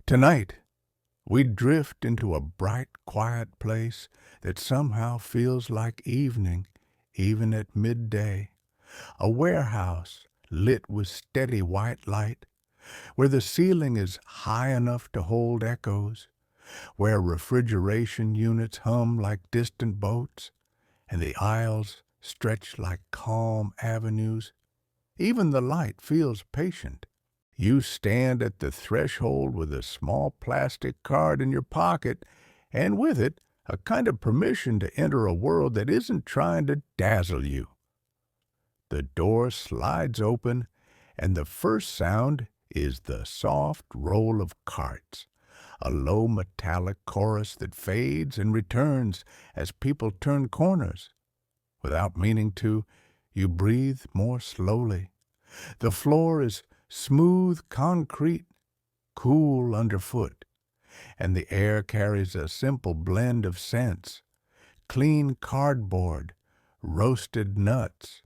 Tonight, we drift into a bright, quiet place that somehow feels like evening, even at midday. A warehouse lit with steady white light, where the ceiling is high enough to hold echoes, where refrigeration units hum like distant boats, and the aisles stretch like calm avenues. Even the light feels patient. You stand at the threshold with a small plastic card in your pocket, and with it, a kind of permission to enter a world that isn't trying to dazzle you. The door slides open, and the first sound is the soft roll of carts, a low metallic chorus that fades and returns as people turn corners. Without meaning to, you breathe more slowly. The floor is smooth concrete, cool underfoot, and the air carries a simple blend of scents: clean cardboard, roasted nuts,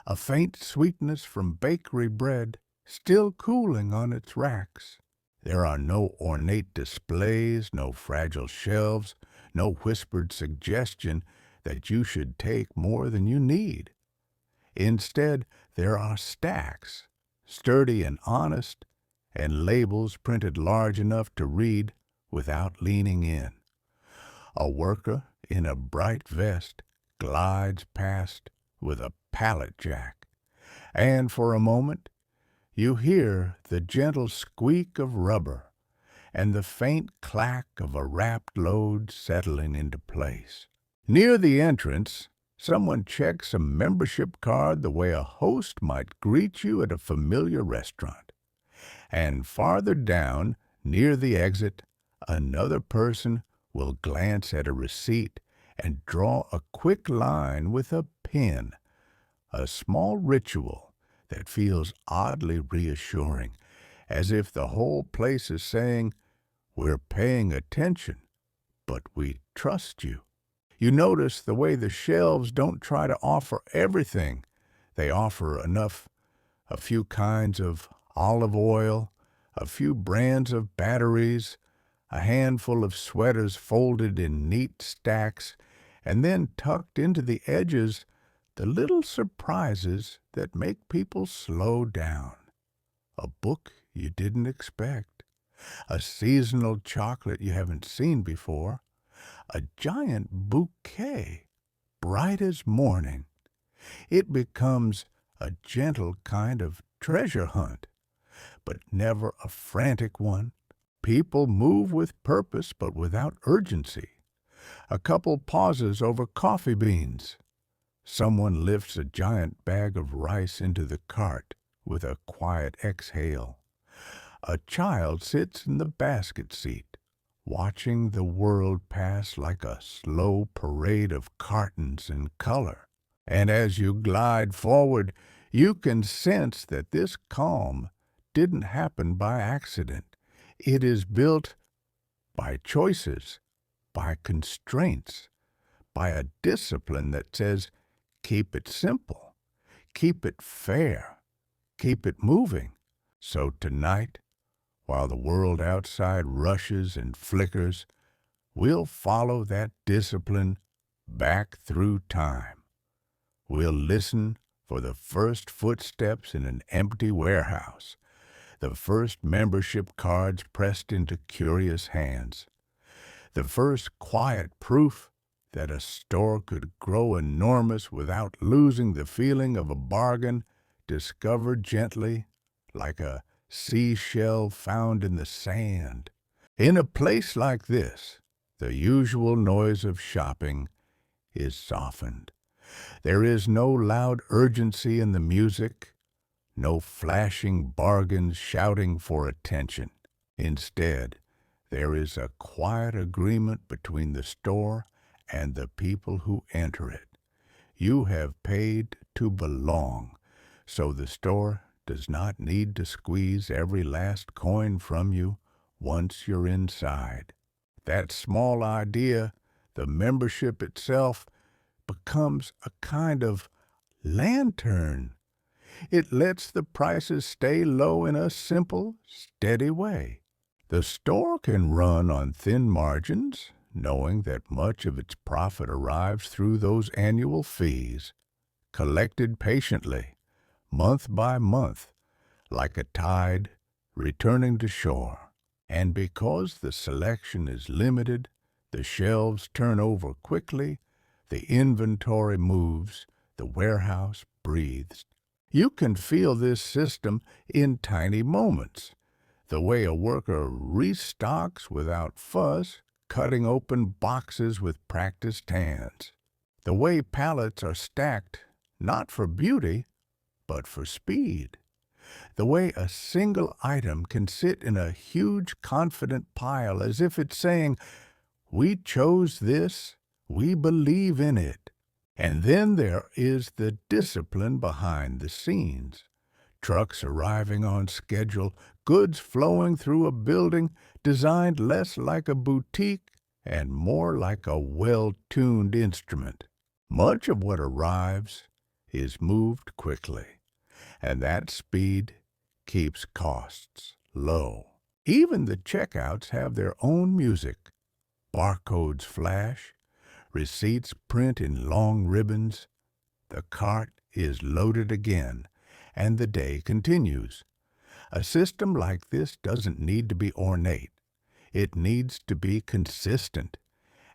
a faint sweetness from bakery bread still cooling on its racks. There are no ornate displays, no fragile shelves, no whispered suggestion that you should take more than you need. Instead, there are stacks, sturdy and honest, and labels printed large enough to read without leaning in. A worker in a bright vest glides past with a pallet jack, and for a moment you hear the gentle squeak of rubber and the faint clack of a wrapped load settling into place. Near the entrance, someone checks a membership card the way a host might greet you at a familiar restaurant. And farther down, near the exit, another person will glance at a receipt and draw a quick line with a pen, a small ritual that feels oddly reassuring, as if the whole place is saying, "We're paying attention, but we trust you." You notice the way the shelves don't try to offer everything. They offer enough: a few kinds of olive oil, a few brands of batteries, a handful of sweaters folded in neat stacks, and then tucked into the edges, the little surprises that make people slow down. A book you didn't expect, a seasonal chocolate you haven't seen before, a giant bouquet, bright as morning. It becomes a gentle kind of treasure hunt, but never a frantic one. People move with purpose but without urgency. A couple pauses over coffee beans. Someone lifts a giant bag of rice into the cart with a quiet exhale. A child sits in the basket seat, watching the world pass like a slow parade of cartons and color. And as you glide forward, you can sense that this calm didn't happen by accident. It is built by choices, by constraints, by a discipline that says, keep it simple, keep it fair, keep it moving. So tonight, while the world outside rushes and flickers, we'll follow that discipline back through time. We'll listen for the first footsteps in an empty warehouse, the first membership cards pressed into curious hands, the first quiet proof that a store could grow enormous without losing the feeling of a bargain discovered gently, like a seashell found in the sand. In a place like this, the usual noise of shopping is softened. There is no loud urgency in the music, no flashing bargains shouting for attention. Instead, there is a quiet agreement between the store and the people who enter it. You have paid to belong, so the store does not need to squeeze every last coin from you once you're inside. That small idea, the membership itself, becomes a kind of lantern. It lets the prices stay low in a simple, steady way. The store can run on thin margins, knowing that much of its profit arrives through those annual fees, collected patiently, month by month, like a tide returning to shore. And because the selection is limited, the shelves turn over quickly, the inventory moves, the warehouse breathes. You can feel this system in tiny moments. The way a worker restocks without fuss, cutting open boxes with practiced hands. The way pallets are stacked, not for beauty, but for speed. The way a single item can sit in a huge confident pile as if it's saying, "We chose this, we believe in it." And then there is the discipline behind the scenes. Trucks arriving on schedule, goods flowing through a building designed less like a boutique and more like a well-tuned instrument. Much of what arrives is moved quickly, and that speed keeps costs low. Even the checkouts have their own music. Barcodes flash, receipts print in long ribbons. The cart is loaded again, and the day continues. A system like this doesn't need to be ornate. It needs to be consistent,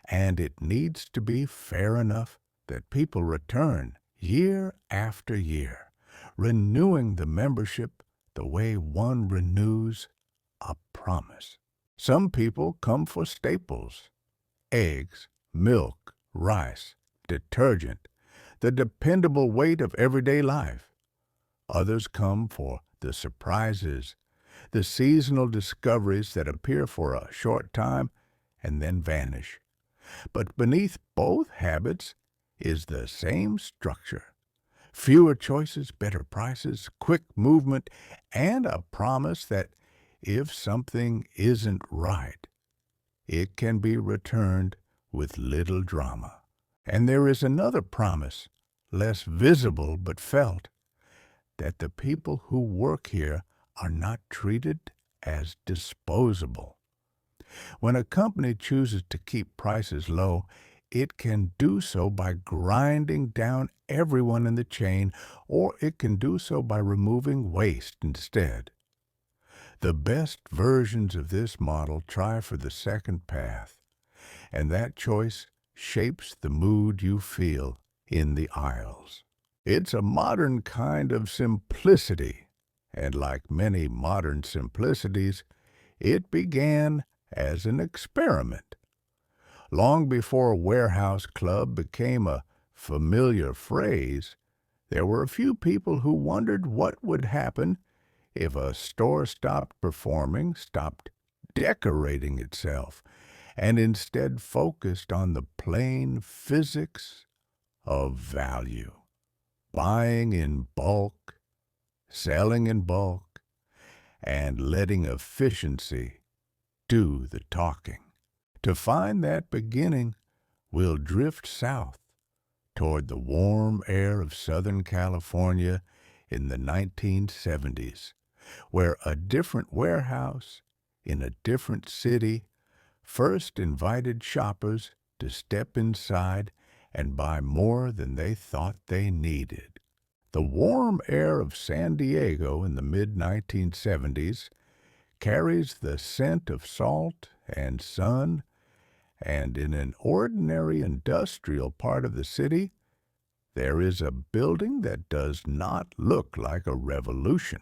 and it needs to be fair enough that people return year after year, renewing the membership the way one renews a promise. Some people come for staples: eggs, milk, rice, detergent, the dependable weight of everyday life. Others come for the surprises, the seasonal discoveries that appear for a short time and then vanish. But beneath both habits is the same structure: fewer choices, better prices, quick movement, and a promise that if something isn't right, it can be returned with little drama. And there is another promise, less visible but felt, that the people who work here are not treated as disposable. When a company chooses to keep prices low, it can do so by grinding down everyone in the chain, or it can do so by removing waste instead. The best versions of this model try for the second path, and that choice shapes the mood you feel in the aisles. It's a modern kind of simplicity, and like many modern simplicities, it began as an experiment. Long before warehouse club became a familiar phrase, there were a few people who wondered what would happen if a store stopped performing, stopped decorating itself, and instead focused on the plain physics of value. Buying in bulk, selling in bulk, and letting efficiency do the talking. To find that beginning, we'll drift south toward the warm air of Southern California in the 1970s, where a different warehouse in a different city first invited shoppers to step inside and buy more than they thought they needed. The warm air of San Diego in the mid-1970s carries the scent of salt and sun, and in an ordinary industrial part of the city, there is a building that does not look like a revolution.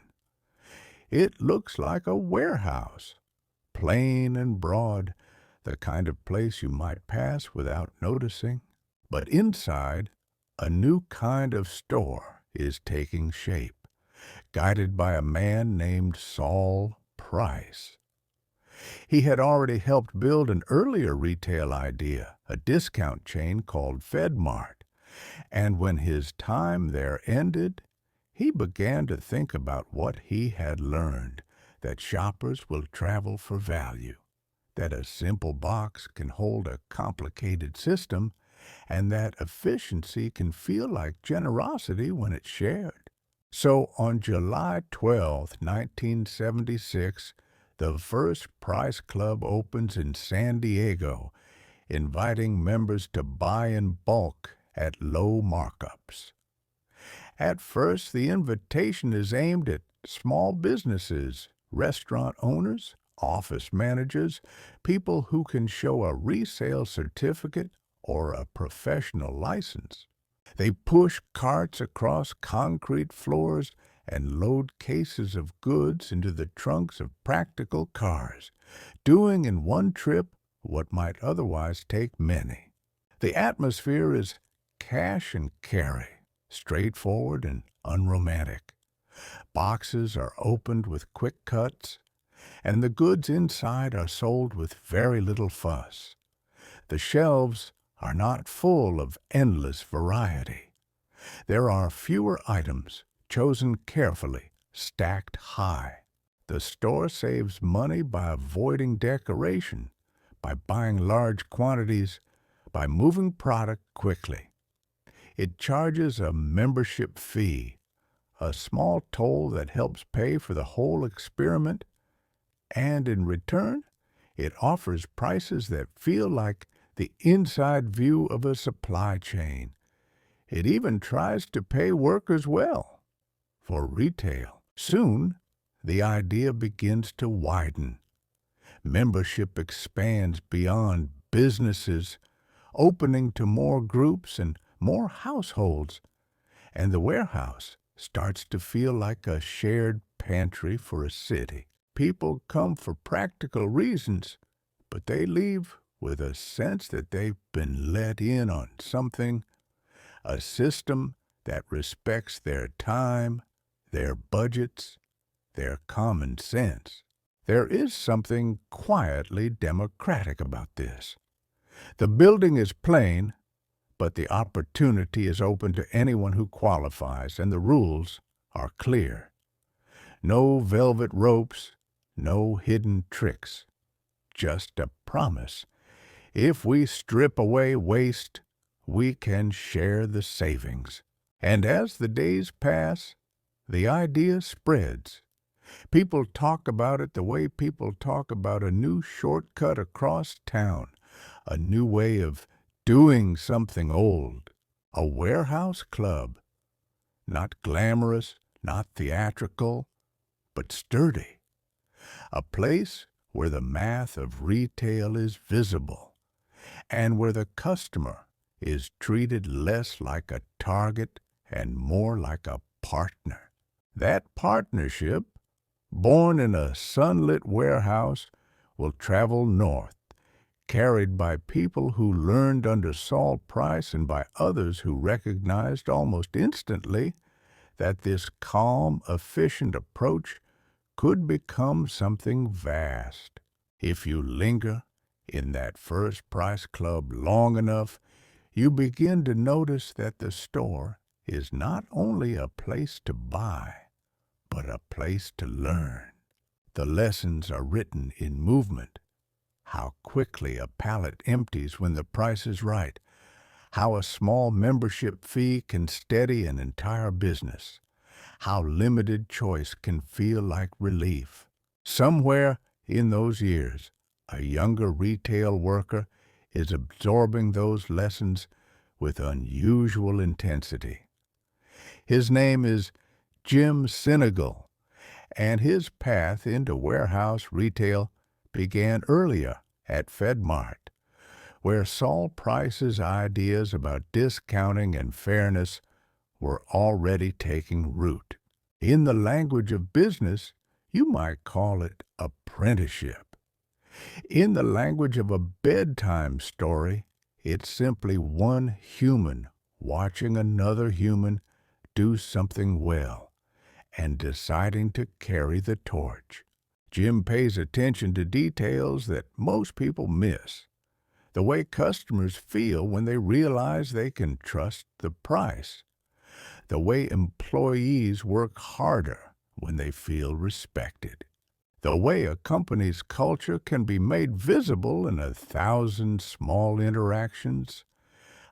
It looks like a warehouse, plain and broad, the kind of place you might pass without noticing. But inside, a new kind of store is taking shape, guided by a man named Saul Price. He had already helped build an earlier retail idea, a discount chain called FedMart, and when his time there ended, he began to think about what he had learned, that shoppers will travel for value, that a simple box can hold a complicated system, and that efficiency can feel like generosity when it's shared. So on July 12, 1976, The first Price Club opens in San Diego, inviting members to buy in bulk at low markups. At first, the invitation is aimed at small businesses, restaurant owners, office managers, people who can show a resale certificate or a professional license. They push carts across concrete floors and load cases of goods into the trunks of practical cars, doing in one trip what might otherwise take many. The atmosphere is cash and carry, straightforward and unromantic. Boxes are opened with quick cuts, and the goods inside are sold with very little fuss. The shelves are not full of endless variety. There are fewer items, chosen carefully, stacked high. The store saves money by avoiding decoration, by buying large quantities, by moving product quickly. It charges a membership fee, a small toll that helps pay for the whole experiment, and in return, it offers prices that feel like the inside view of a supply chain. It even tries to pay workers well. For retail, soon the idea begins to widen. Membership expands beyond businesses, opening to more groups and more households, and the warehouse starts to feel like a shared pantry for a city. People come for practical reasons, but they leave with a sense that they've been let in on something, a system that respects their time, their budgets, their common sense. There is something quietly democratic about this. The building is plain, but the opportunity is open to anyone who qualifies, and the rules are clear. No velvet ropes, no hidden tricks, just a promise. If we strip away waste, we can share the savings. And as the days pass, the idea spreads. People talk about it the way people talk about a new shortcut across town, a new way of doing something old, a warehouse club. Not glamorous, not theatrical, but sturdy. A place where the math of retail is visible, and where the customer is treated less like a target and more like a partner. That partnership, born in a sunlit warehouse, will travel north, carried by people who learned under Saul Price and by others who recognized almost instantly that this calm, efficient approach could become something vast. If you linger in that first Price Club long enough, you begin to notice that the store is not only a place to buy, but a place to learn. The lessons are written in movement. How quickly a pallet empties when the price is right. How a small membership fee can steady an entire business. How limited choice can feel like relief. Somewhere in those years, a younger retail worker is absorbing those lessons with unusual intensity. His name is Jim Sinegal, and his path into warehouse retail began earlier at FedMart, where Saul Price's ideas about discounting and fairness were already taking root. In the language of business, you might call it apprenticeship. In the language of a bedtime story, it's simply one human watching another human do something well and deciding to carry the torch. Jim pays attention to details that most people miss. The way customers feel when they realize they can trust the price. The way employees work harder when they feel respected. The way a company's culture can be made visible in 1,000 small interactions.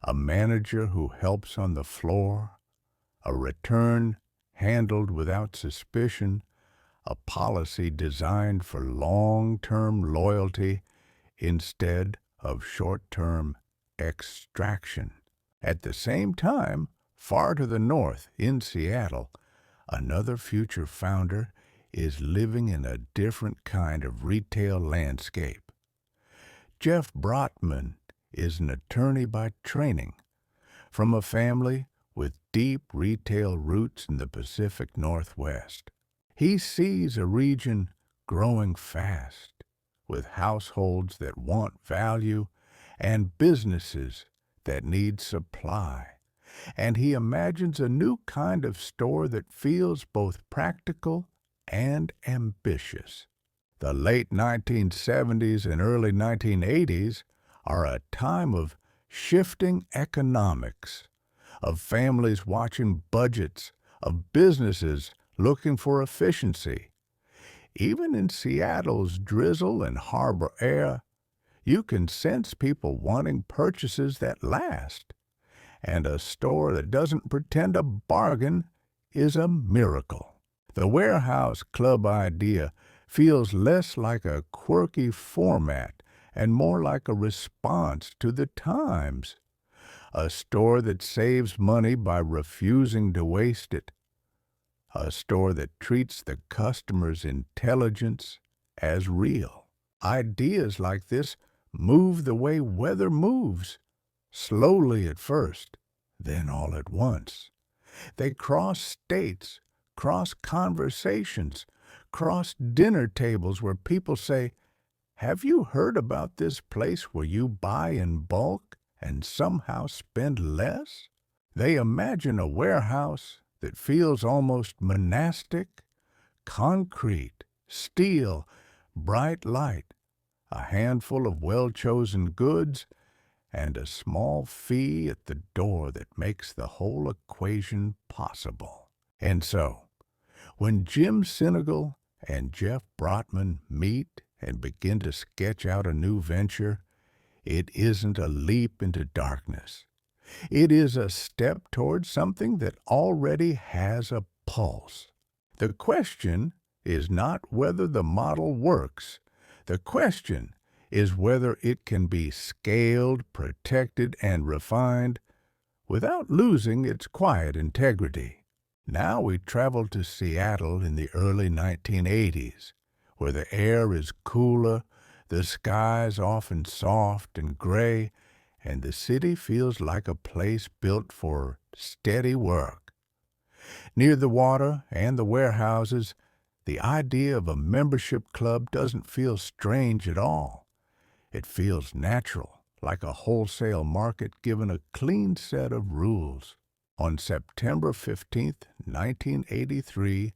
A manager who helps on the floor. A return handled without suspicion. a policy designed for long-term loyalty instead of short-term extraction. At the same time, far to the north, in Seattle, another future founder is living in a different kind of retail landscape. Jeff Brotman is an attorney by training, from a family with deep retail roots in the Pacific Northwest. He sees a region growing fast, with households that want value and businesses that need supply. And he imagines a new kind of store that feels both practical and ambitious. The late 1970s and early 1980s are a time of shifting economics, of families watching budgets, of businesses looking for efficiency. Even in Seattle's drizzle and harbor air, you can sense people wanting purchases that last. And a store that doesn't pretend to bargain is a miracle. The warehouse club idea feels less like a quirky format and more like a response to the times. A store that saves money by refusing to waste it. A store that treats the customer's intelligence as real. Ideas like this move the way weather moves, slowly at first, then all at once. They cross states, cross conversations, cross dinner tables where people say, "Have you heard about this place where you buy in bulk and somehow spend less?" They imagine a warehouse that feels almost monastic, concrete, steel, bright light, a handful of well-chosen goods, and a small fee at the door that makes the whole equation possible. And so, when Jim Sinegal and Jeff Brotman meet and begin to sketch out a new venture, it isn't a leap into darkness. It is a step towards something that already has a pulse. The question is not whether the model works. The question is whether it can be scaled, protected, and refined without losing its quiet integrity. Now we travel to Seattle in the early 1980s, where the air is cooler, the skies often soft and gray, and the city feels like a place built for steady work. Near the water and the warehouses, the idea of a membership club doesn't feel strange at all. It feels natural, like a wholesale market given a clean set of rules. On September 15, 1983,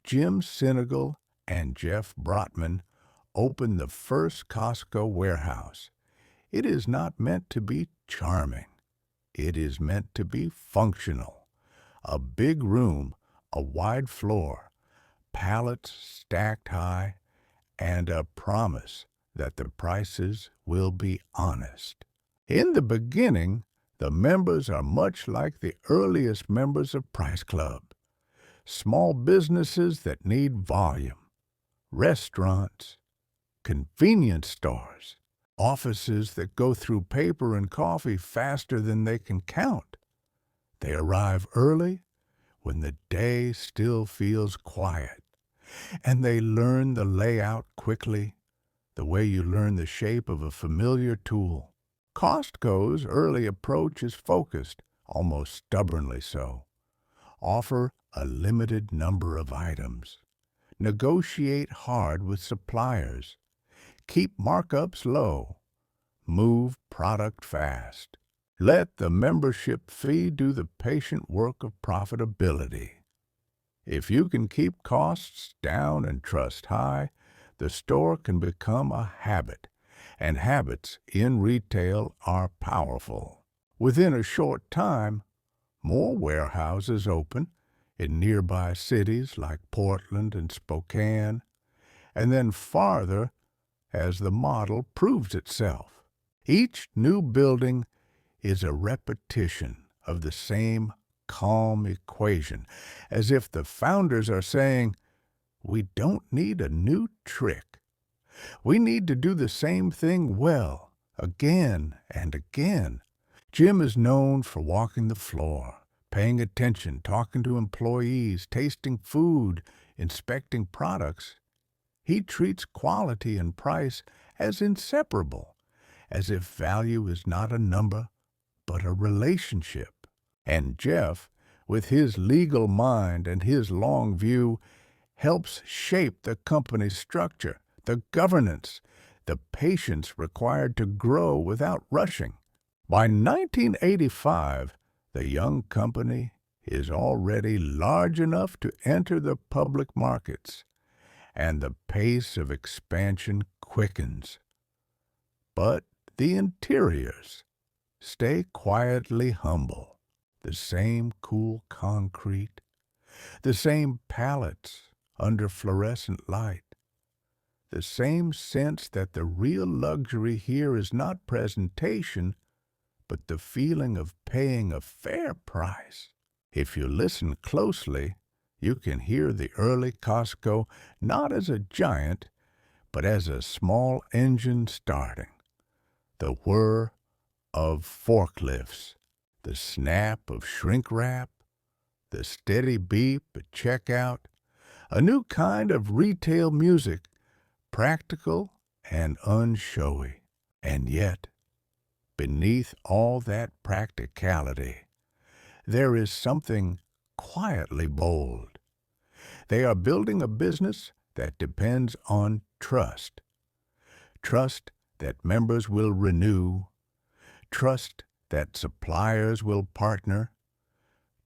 Jim Sinegal and Jeff Brotman opened the first Costco warehouse. It is not meant to be charming. It is meant to be functional. A big room, a wide floor, pallets stacked high, and a promise that the prices will be honest. In the beginning, the members are much like the earliest members of Price Club. Small businesses that need volume, restaurants, convenience stores, offices that go through paper and coffee faster than they can count. They arrive early when the day still feels quiet, and they learn the layout quickly, the way you learn the shape of a familiar tool. Costco's early approach is focused, almost stubbornly so. Offer a limited number of items. Negotiate hard with suppliers. Keep markups low. Move product fast. Let the membership fee do the patient work of profitability. If you can keep costs down and trust high, the store can become a habit, and habits in retail are powerful. Within a short time, more warehouses open in nearby cities like Portland and Spokane, and then farther as the model proves itself. Each new building is a repetition of the same calm equation, as if the founders are saying, We don't need a new trick. We need to do the same thing well, again and again. Jim is known for walking the floor, paying attention, talking to employees, tasting food, inspecting products. He treats quality and price as inseparable, as if value is not a number, but a relationship. And Jeff, with his legal mind and his long view, helps shape the company's structure, the governance, the patience required to grow without rushing. By 1985, the young company is already large enough to enter the public markets, and the pace of expansion quickens. But the interiors stay quietly humble. The same cool concrete, the same pallets under fluorescent light, the same sense that the real luxury here is not presentation, but the feeling of paying a fair price. If you listen closely, you can hear the early Costco not as a giant, but as a small engine starting. The whir of forklifts, the snap of shrink wrap, the steady beep at checkout, a new kind of retail music, practical and unshowy. And yet, beneath all that practicality, there is something quietly bold. They are building a business that depends on trust. Trust that members will renew, trust that suppliers will partner,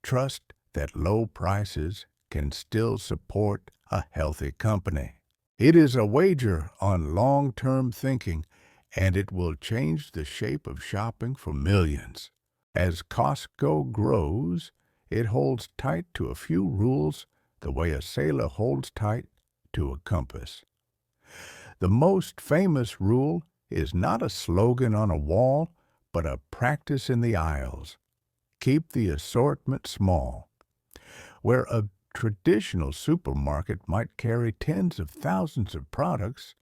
trust that low prices can still support a healthy company. It is a wager on long-term thinking, and it will change the shape of shopping for millions. As Costco grows, it holds tight to a few rules the way a sailor holds tight to a compass. The most famous rule is not a slogan on a wall, but a practice in the aisles. Keep the assortment small. Where a traditional supermarket might carry tens of thousands of products,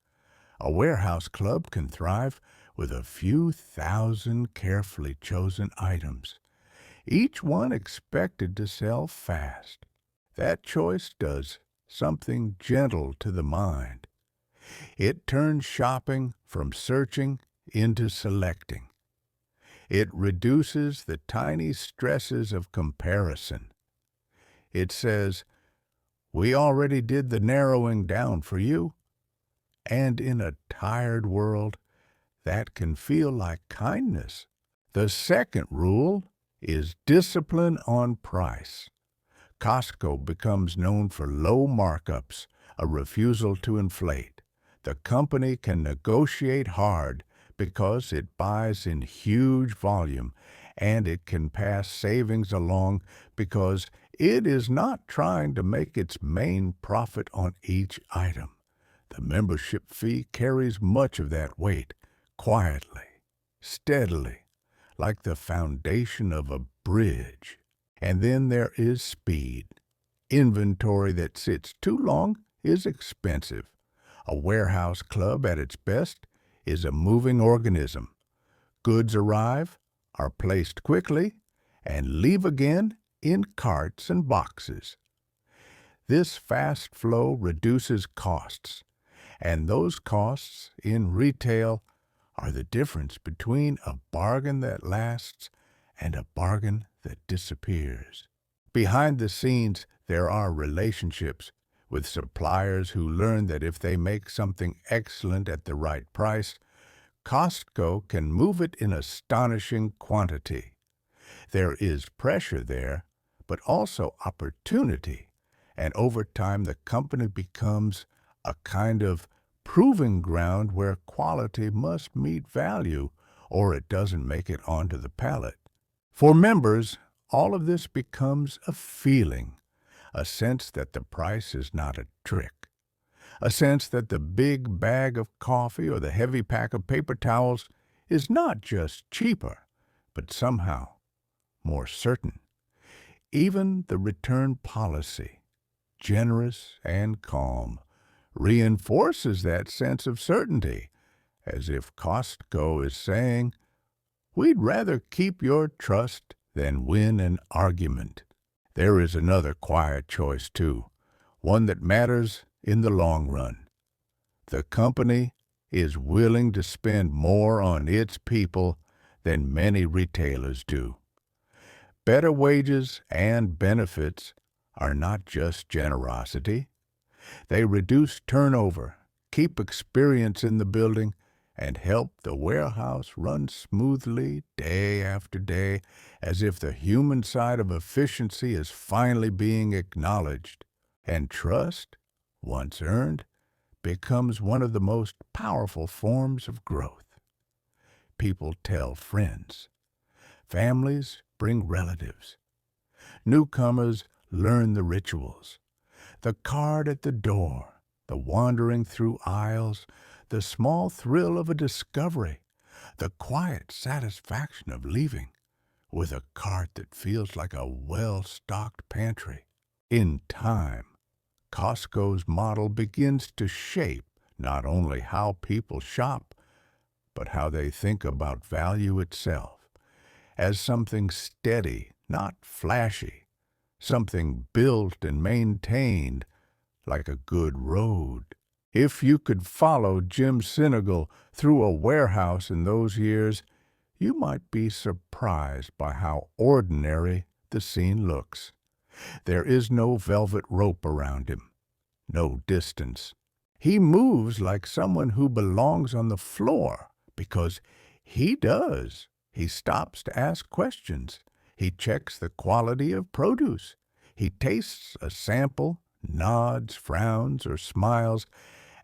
a warehouse club can thrive with a few thousand carefully chosen items, each one expected to sell fast. That choice does something gentle to the mind. It turns shopping from searching into selecting. It reduces the tiny stresses of comparison. It says, "We already did the narrowing down for you." And in a tired world, that can feel like kindness. The second rule is discipline on price. Costco becomes known for low markups, a refusal to inflate. The company can negotiate hard because it buys in huge volume, and it can pass savings along because it is not trying to make its main profit on each item. The membership fee carries much of that weight, quietly, steadily, like the foundation of a bridge. And then there is speed. Inventory that sits too long is expensive. A warehouse club at its best is a moving organism. Goods arrive, are placed quickly, and leave again in carts and boxes. This fast flow reduces costs, and those costs in retail are the difference between a bargain that lasts and a bargain that disappears. Behind the scenes, there are relationships with suppliers who learn that if they make something excellent at the right price, Costco can move it in astonishing quantity. There is pressure there, but also opportunity, and over time the company becomes a kind of proving ground where quality must meet value or it doesn't make it onto the pallet. For members, all of this becomes a feeling, a sense that the price is not a trick, a sense that the big bag of coffee or the heavy pack of paper towels is not just cheaper, but somehow more certain. Even the return policy, generous and calm, reinforces that sense of certainty, as if Costco is saying, "We'd rather keep your trust than win an argument." There is another quiet choice, too, one that matters in the long run. The company is willing to spend more on its people than many retailers do. Better wages and benefits are not just generosity. They reduce turnover, keep experience in the building, and help the warehouse run smoothly day after day, as if the human side of efficiency is finally being acknowledged. And trust, once earned, becomes one of the most powerful forms of growth. People tell friends. Families bring relatives. Newcomers learn the rituals. The card at the door, the wandering through aisles, the small thrill of a discovery, the quiet satisfaction of leaving with a cart that feels like a well-stocked pantry. In time, Costco's model begins to shape not only how people shop, but how they think about value itself, as something steady, not flashy, something built and maintained like a good road. If you could follow Jim Sinegal through a warehouse in those years, you might be surprised by how ordinary the scene looks. There is no velvet rope around him, no distance. He moves like someone who belongs on the floor because he does. He stops to ask questions. He checks the quality of produce. He tastes a sample, nods, frowns, or smiles,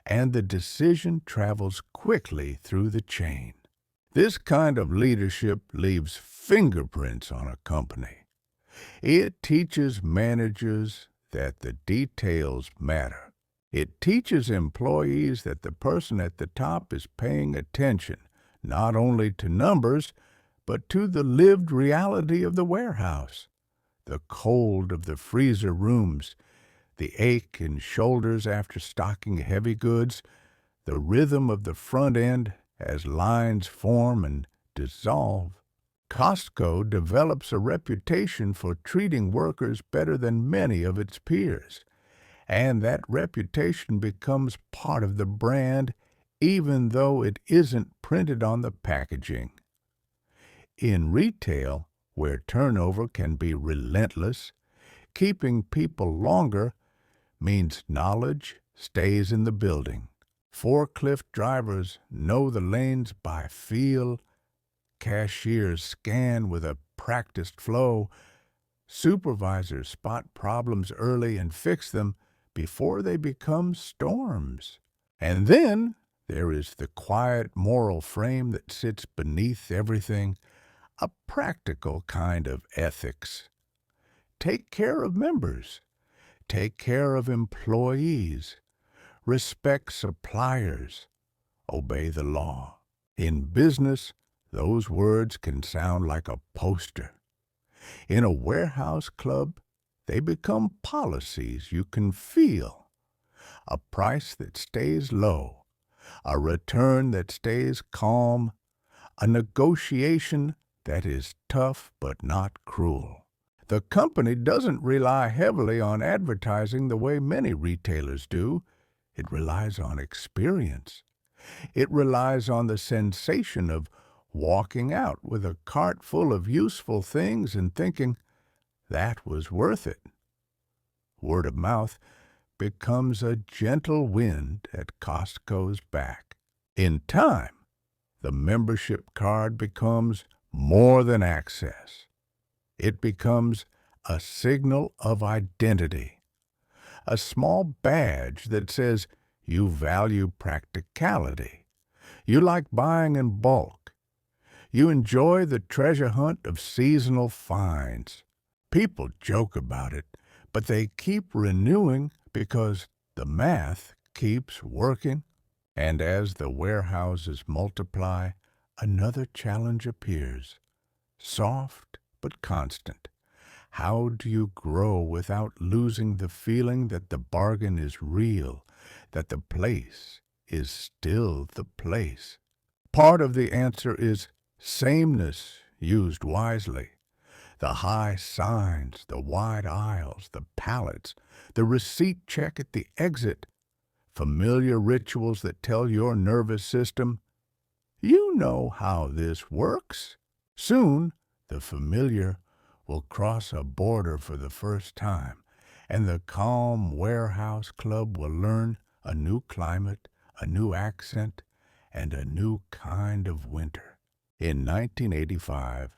and the decision travels quickly through the chain. This kind of leadership leaves fingerprints on a company. It teaches managers that the details matter. It teaches employees that the person at the top is paying attention, not only to numbers, but to the lived reality of the warehouse, the cold of the freezer rooms, the ache in shoulders after stocking heavy goods, the rhythm of the front end as lines form and dissolve. Costco develops a reputation for treating workers better than many of its peers, and that reputation becomes part of the brand even though it isn't printed on the packaging. In retail, where turnover can be relentless, keeping people longer means knowledge stays in the building. Forklift drivers know the lanes by feel. Cashiers scan with a practiced flow. Supervisors spot problems early and fix them before they become storms. And then there is the quiet moral frame that sits beneath everything, a practical kind of ethics. Take care of members. Take care of employees. Respect suppliers. Obey the law. In business, those words can sound like a poster. In a warehouse club, they become policies you can feel. A price that stays low. A return that stays calm. A negotiation that is tough but not cruel. The company doesn't rely heavily on advertising the way many retailers do. It relies on experience. It relies on the sensation of walking out with a cart full of useful things and thinking, that was worth it. Word of mouth becomes a gentle wind at Costco's back. In time, the membership card becomes more than access. It becomes a signal of identity, a small badge that says you value practicality. You like buying in bulk. You enjoy the treasure hunt of seasonal finds. People joke about it, but they keep renewing because the math keeps working. And as the warehouses multiply, another challenge appears, soft but constant. How do you grow without losing the feeling that the bargain is real, that the place is still the place? Part of the answer is sameness used wisely. The high signs, the wide aisles, the pallets, the receipt check at the exit, familiar rituals that tell your nervous system, you know how this works. Soon, the familiar will cross a border for the first time, and the calm warehouse club will learn a new climate, a new accent, and a new kind of winter. In 1985,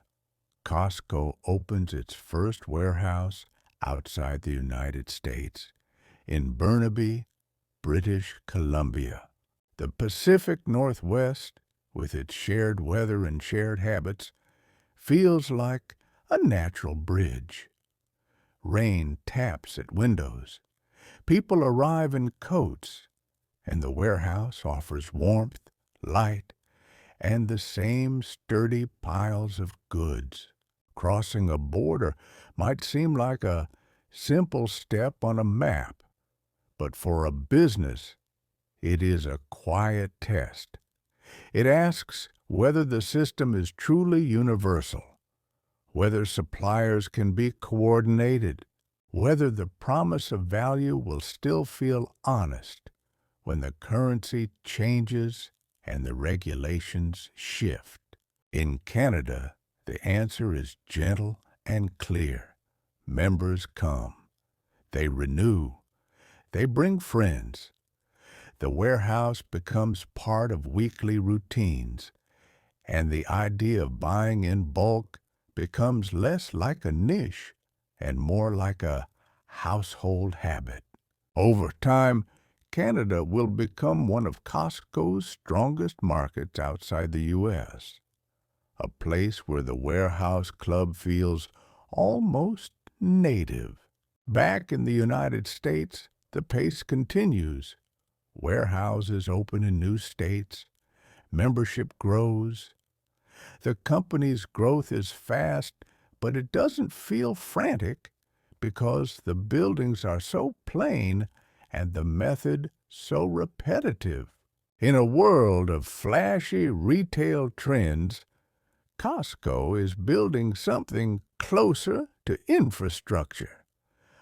Costco opens its first warehouse outside the United States in Burnaby, British Columbia. The Pacific Northwest, with its shared weather and shared habits, feels like a natural bridge. Rain taps at windows. People arrive in coats, and the warehouse offers warmth, light, and the same sturdy piles of goods. Crossing a border might seem like a simple step on a map, but for a business, it is a quiet test. It asks whether the system is truly universal, whether suppliers can be coordinated, whether the promise of value will still feel honest when the currency changes and the regulations shift. In Canada, the answer is gentle and clear. Members come. They renew. They bring friends. The warehouse becomes part of weekly routines, and the idea of buying in bulk becomes less like a niche and more like a household habit. Over time, Canada will become one of Costco's strongest markets outside the U.S., a place where the warehouse club feels almost native. Back in the United States, the pace continues. Warehouses open in new states. Membership grows. The company's growth is fast, but it doesn't feel frantic because the buildings are so plain and the method so repetitive. In a world of flashy retail trends, Costco is building something closer to infrastructure,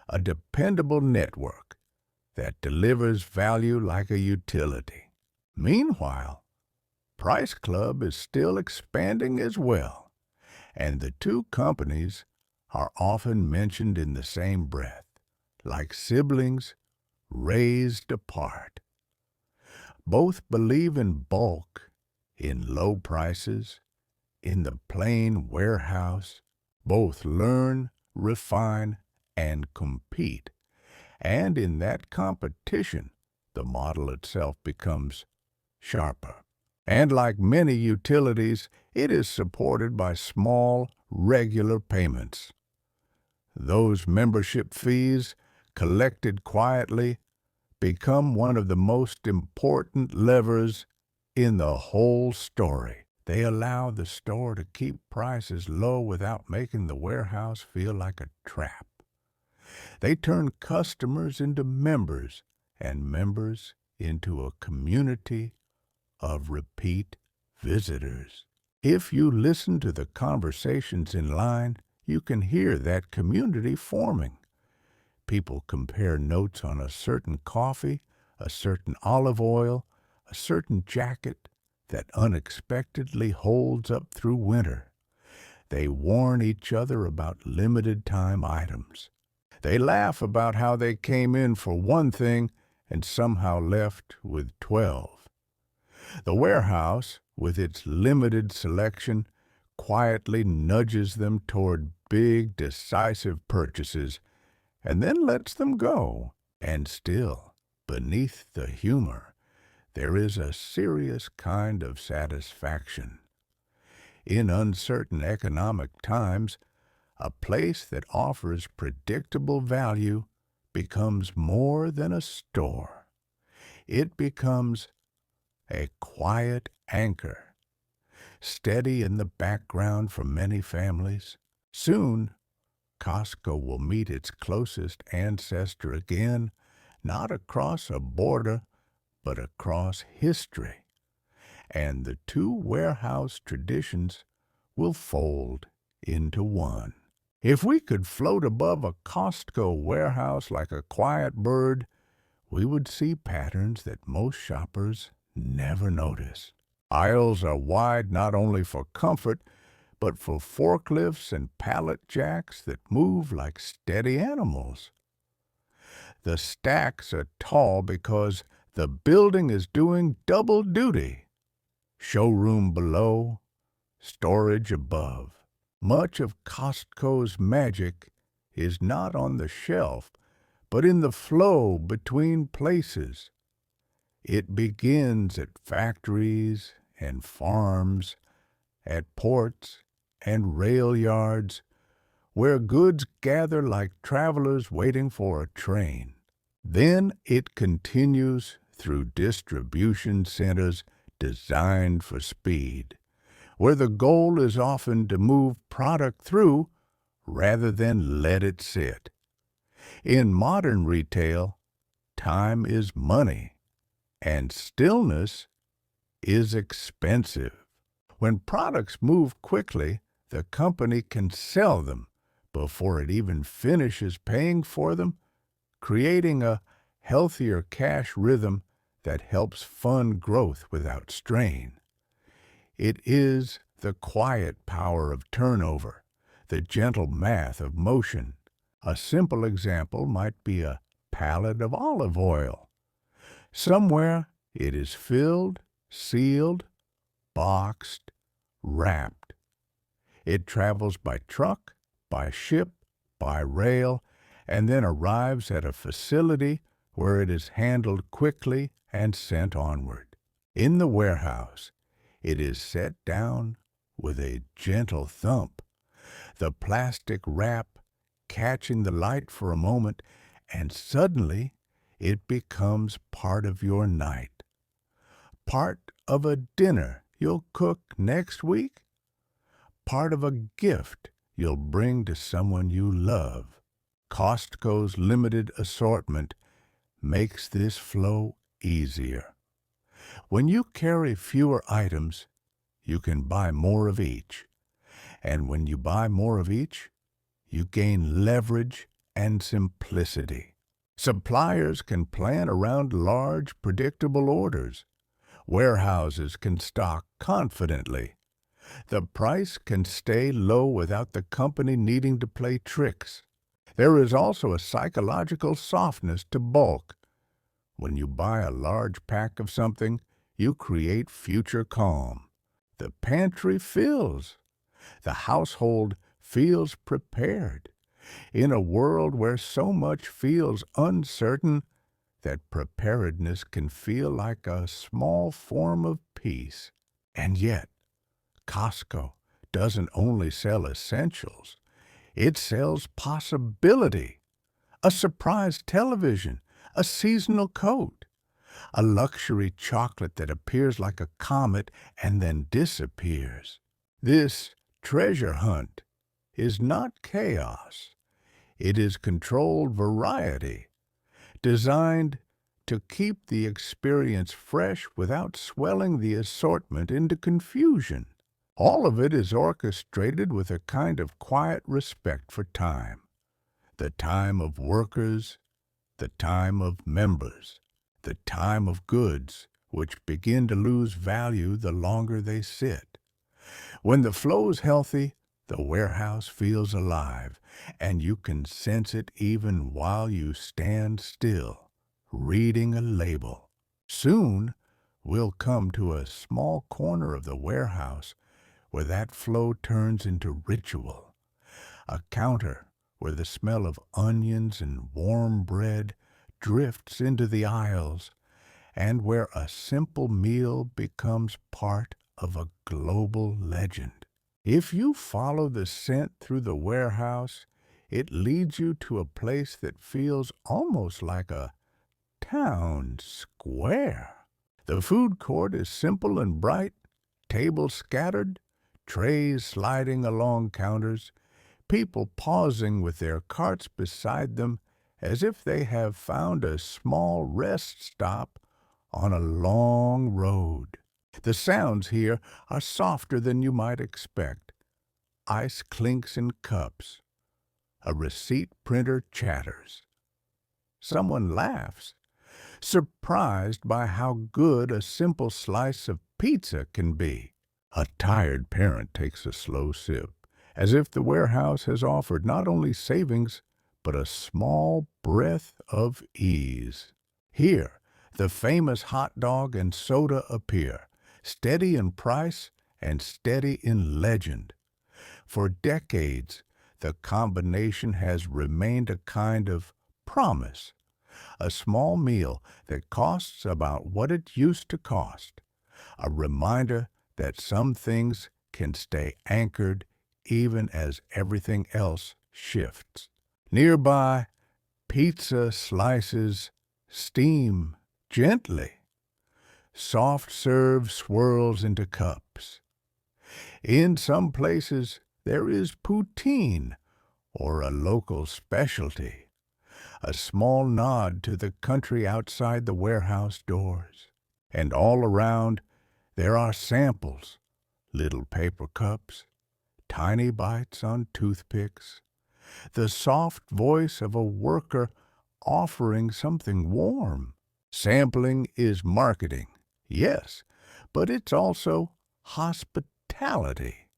a dependable network that delivers value like a utility. Meanwhile, Price Club is still expanding as well, and the two companies are often mentioned in the same breath, like siblings raised apart. Both believe in bulk, in low prices, in the plain warehouse. Both learn, refine, and compete. And in that competition, the model itself becomes sharper. And like many utilities, it is supported by small, regular payments. Those membership fees, collected quietly, become one of the most important levers in the whole story. They allow the store to keep prices low without making the warehouse feel like a trap. They turn customers into members and members into a community of repeat visitors. If you listen to the conversations in line, you can hear that community forming. People compare notes on a certain coffee, a certain olive oil, a certain jacket that unexpectedly holds up through winter. They warn each other about limited time items. They laugh about how they came in for one thing and somehow left with 12. The warehouse, with its limited selection, quietly nudges them toward big, decisive purchases and then lets them go. And still, beneath the humor, there is a serious kind of satisfaction. In uncertain economic times, a place that offers predictable value becomes more than a store. It becomes a quiet anchor, steady in the background for many families. Soon, Costco will meet its closest ancestor again, not across a border, but across history. And the two warehouse traditions will fold into one. If we could float above a Costco warehouse like a quiet bird, we would see patterns that most shoppers never notice. Aisles are wide not only for comfort, but for forklifts and pallet jacks that move like steady animals. The stacks are tall because the building is doing double duty. Showroom below, storage above. Much of Costco's magic is not on the shelf, but in the flow between places. It begins at factories and farms, at ports and rail yards, where goods gather like travelers waiting for a train. Then it continues through distribution centers designed for speed, where the goal is often to move product through rather than let it sit. In modern retail, time is money, and stillness is expensive. When products move quickly, the company can sell them before it even finishes paying for them, creating a healthier cash rhythm that helps fund growth without strain. It is the quiet power of turnover, the gentle math of motion. A simple example might be a pallet of olive oil. Somewhere it is filled, sealed, boxed, wrapped. It travels by truck, by ship, by rail, and then arrives at a facility where it is handled quickly and sent onward. In the warehouse, it is set down with a gentle thump, the plastic wrap catching the light for a moment, and suddenly it becomes part of your night, part of a dinner you'll cook next week, part of a gift you'll bring to someone you love. Costco's limited assortment makes this flow easier. When you carry fewer items, you can buy more of each. And when you buy more of each, you gain leverage and simplicity. Suppliers can plan around large, predictable orders. Warehouses can stock confidently. The price can stay low without the company needing to play tricks. There is also a psychological softness to bulk. When you buy a large pack of something, you create future calm. The pantry fills. The household feels prepared. In a world where so much feels uncertain, that preparedness can feel like a small form of peace. And yet, Costco doesn't only sell essentials. It sells possibility. A surprise television, a seasonal coat, a luxury chocolate that appears like a comet and then disappears. This treasure hunt is not chaos. It is controlled variety, designed to keep the experience fresh without swelling the assortment into confusion. All of it is orchestrated with a kind of quiet respect for time, the time of workers, the time of members, the time of goods, which begin to lose value the longer they sit. When the flow's healthy, the warehouse feels alive, and you can sense it even while you stand still, reading a label. Soon, we'll come to a small corner of the warehouse where that flow turns into ritual, a counter where the smell of onions and warm bread drifts into the aisles, and where a simple meal becomes part of a global legend. If you follow the scent through the warehouse, it leads you to a place that feels almost like a town square. The food court is simple and bright, tables scattered, trays sliding along counters, people pausing with their carts beside them as if they have found a small rest stop on a long road. The sounds here are softer than you might expect. Ice clinks in cups. A receipt printer chatters. Someone laughs, surprised by how good a simple slice of pizza can be. A tired parent takes a slow sip, as if the warehouse has offered not only savings, but a small breath of ease. Here, the famous hot dog and soda appear, steady in price and steady in legend. For decades, the combination has remained a kind of promise, a small meal that costs about what it used to cost, a reminder that some things can stay anchored even as everything else shifts. Nearby, pizza slices steam gently. Soft serve swirls into cups. In some places, there is poutine, or a local specialty, a small nod to the country outside the warehouse doors. And all around, there are samples, little paper cups, tiny bites on toothpicks, the soft voice of a worker offering something warm. Sampling is marketing, yes, but it's also hospitality.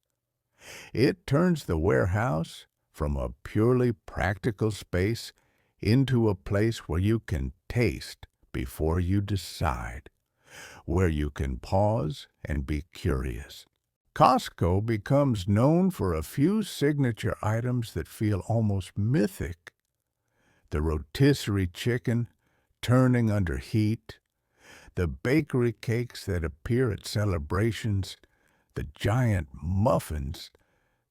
It turns the warehouse from a purely practical space into a place where you can taste before you decide, where you can pause and be curious. Costco becomes known for a few signature items that feel almost mythic. The rotisserie chicken turning under heat, the bakery cakes that appear at celebrations, the giant muffins,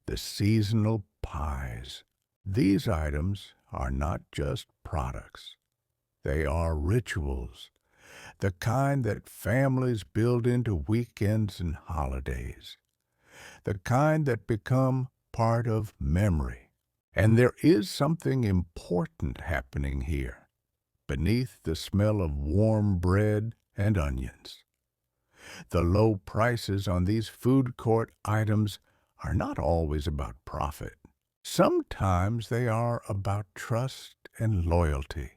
the seasonal pies. These items are not just products. They are rituals, the kind that families build into weekends and holidays, the kind that become part of memory. And there is something important happening here, beneath the smell of warm bread and onions. The low prices on these food court items are not always about profit. Sometimes they are about trust and loyalty,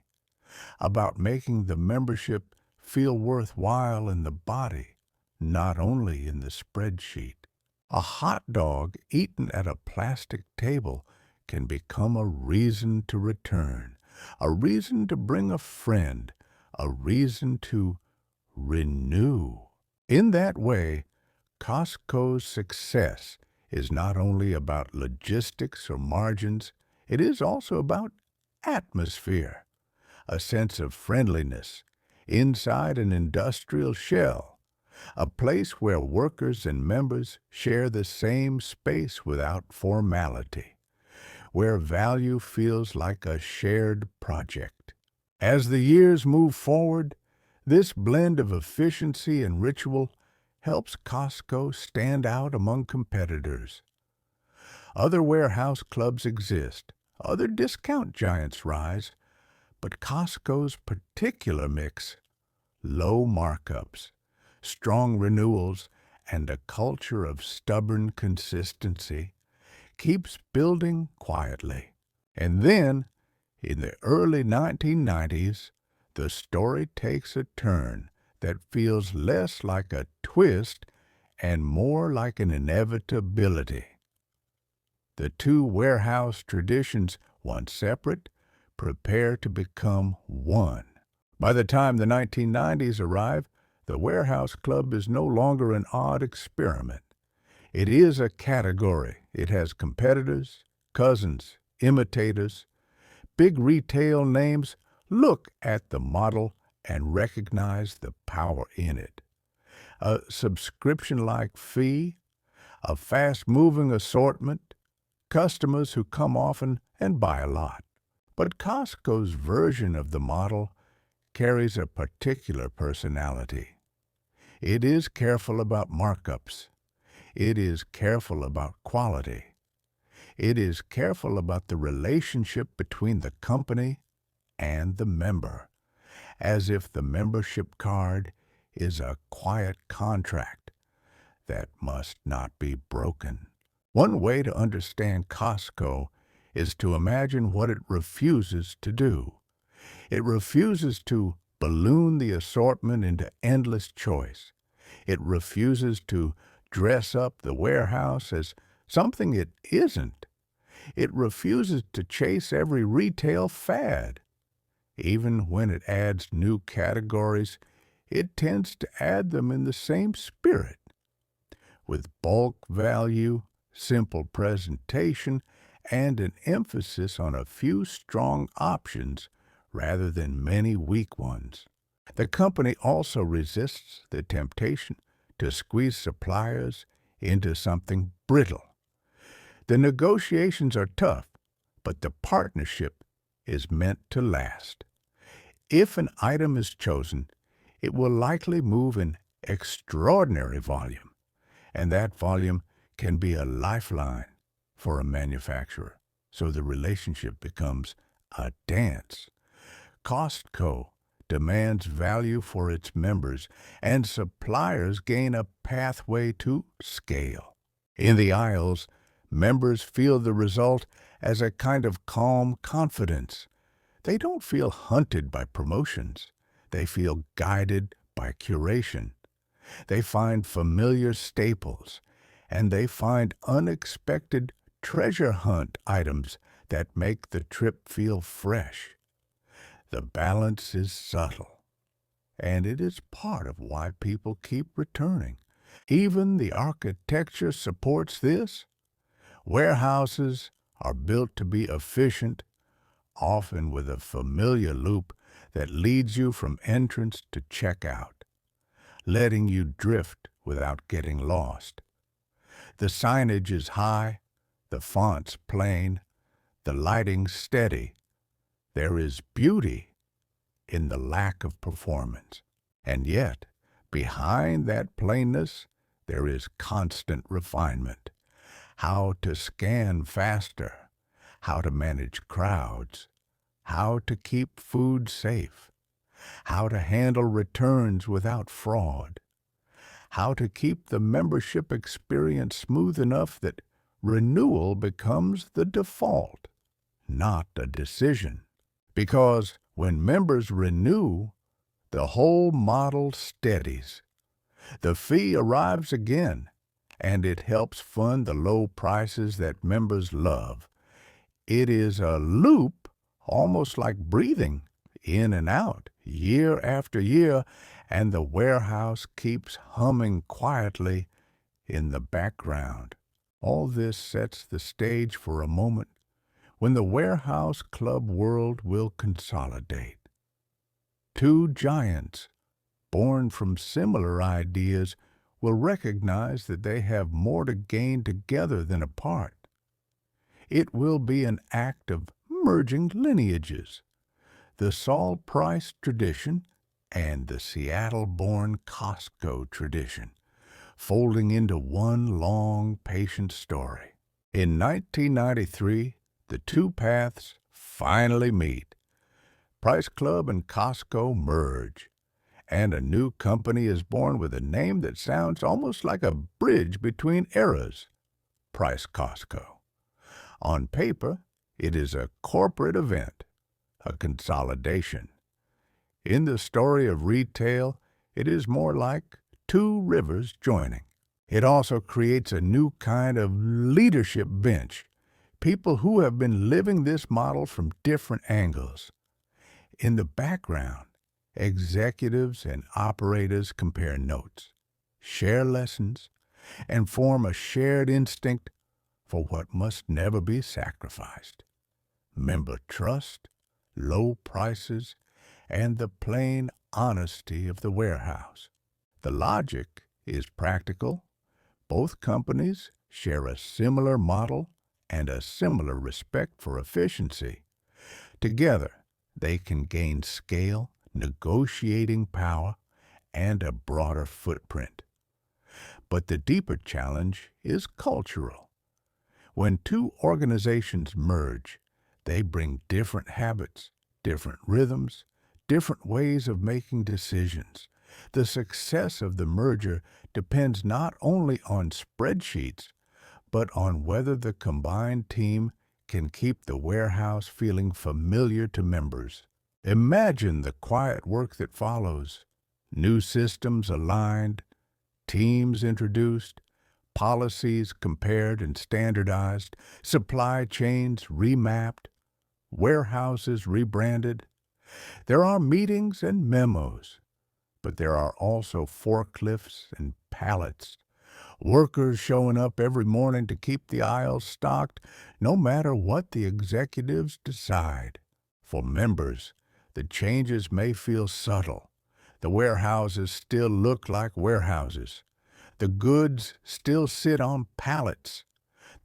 about making the membership feel worthwhile in the body, not only in the spreadsheet. A hot dog eaten at a plastic table can become a reason to return, a reason to bring a friend, a reason to renew. In that way, Costco's success is not only about logistics or margins, it is also about atmosphere, a sense of friendliness inside an industrial shell, a place where workers and members share the same space without formality, where value feels like a shared project. As the years move forward, this blend of efficiency and ritual helps Costco stand out among competitors. Other warehouse clubs exist, other discount giants rise, but Costco's particular mix, low markups, strong renewals, and a culture of stubborn consistency, keeps building quietly. And then, in the early 1990s, the story takes a turn that feels less like a twist and more like an inevitability. The two warehouse traditions, once separate, prepare to become one. By the time the 1990s arrive, the warehouse club is no longer an odd experiment. It is a category. It has competitors, cousins, imitators, big retail names. Look at the model and recognize the power in it. A subscription-like fee, a fast-moving assortment, customers who come often and buy a lot. But Costco's version of the model carries a particular personality. It is careful about markups. It is careful about quality. It is careful about the relationship between the company and the member, as if the membership card is a quiet contract that must not be broken. One way to understand Costco is to imagine what it refuses to do. It refuses to balloon the assortment into endless choice. It refuses to dress up the warehouse as something it isn't. It refuses to chase every retail fad. Even when it adds new categories, it tends to add them in the same spirit, with bulk value, simple presentation, and an emphasis on a few strong options rather than many weak ones. The company also resists the temptation to squeeze suppliers into something brittle. The negotiations are tough, but the partnership is meant to last. If an item is chosen, it will likely move in extraordinary volume, and that volume can be a lifeline for a manufacturer, so the relationship becomes a dance. Costco demands value for its members, and suppliers gain a pathway to scale. In the aisles, members feel the result as a kind of calm confidence. They don't feel hunted by promotions. They feel guided by curation. They find familiar staples, and they find unexpected treasure hunt items that make the trip feel fresh. The balance is subtle, and it is part of why people keep returning. Even the architecture supports this. Warehouses are built to be efficient, often with a familiar loop that leads you from entrance to checkout, letting you drift without getting lost. The signage is high, the fonts plain, the lighting steady. There is beauty in the lack of performance. And yet, behind that plainness, there is constant refinement. How to scan faster, how to manage crowds, how to keep food safe, how to handle returns without fraud, how to keep the membership experience smooth enough that renewal becomes the default, not a decision. Because when members renew, the whole model steadies. The fee arrives again, and it helps fund the low prices that members love. It is a loop, almost like breathing, in and out, year after year, and the warehouse keeps humming quietly in the background. All this sets the stage for a moment when the warehouse club world will consolidate. Two giants, born from similar ideas, will recognize that they have more to gain together than apart. It will be an act of merging lineages, the Saul Price tradition and the Seattle-born Costco tradition, folding into one long, patient story. In 1993, the two paths finally meet. Price Club and Costco merge, and a new company is born with a name that sounds almost like a bridge between eras, Price Costco. On paper, it is a corporate event, a consolidation. In the story of retail, it is more like two rivers joining. It also creates a new kind of leadership bench, people who have been living this model from different angles. In the background, executives and operators compare notes, share lessons, and form a shared instinct for what must never be sacrificed: member trust, low prices, and the plain honesty of the warehouse. The logic is practical. Both companies share a similar model and a similar respect for efficiency. Together, they can gain scale, negotiating power, and a broader footprint. But the deeper challenge is cultural. When two organizations merge, they bring different habits, different rhythms, different ways of making decisions. The success of the merger depends not only on spreadsheets, but on whether the combined team can keep the warehouse feeling familiar to members. Imagine the quiet work that follows. New systems aligned, teams introduced, policies compared and standardized, supply chains remapped, warehouses rebranded. There are meetings and memos, but there are also forklifts and pallets. Workers showing up every morning to keep the aisles stocked, no matter what the executives decide. For members, the changes may feel subtle. The warehouses still look like warehouses. The goods still sit on pallets.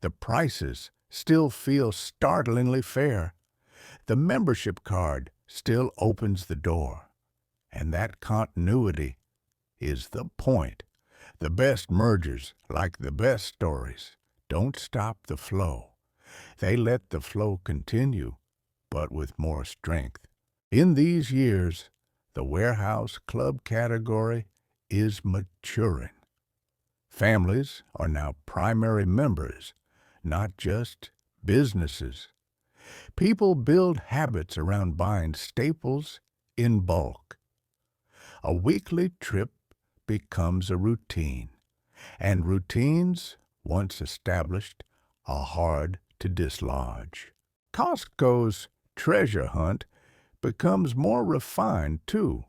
The prices still feel startlingly fair. The membership card still opens the door. And that continuity is the point. The best mergers, like the best stories, don't stop the flow. They let the flow continue, but with more strength. In these years, the warehouse club category is maturing. Families are now primary members, not just businesses. People build habits around buying staples in bulk. A weekly trip becomes a routine, and routines, once established, are hard to dislodge. Costco's treasure hunt becomes more refined, too.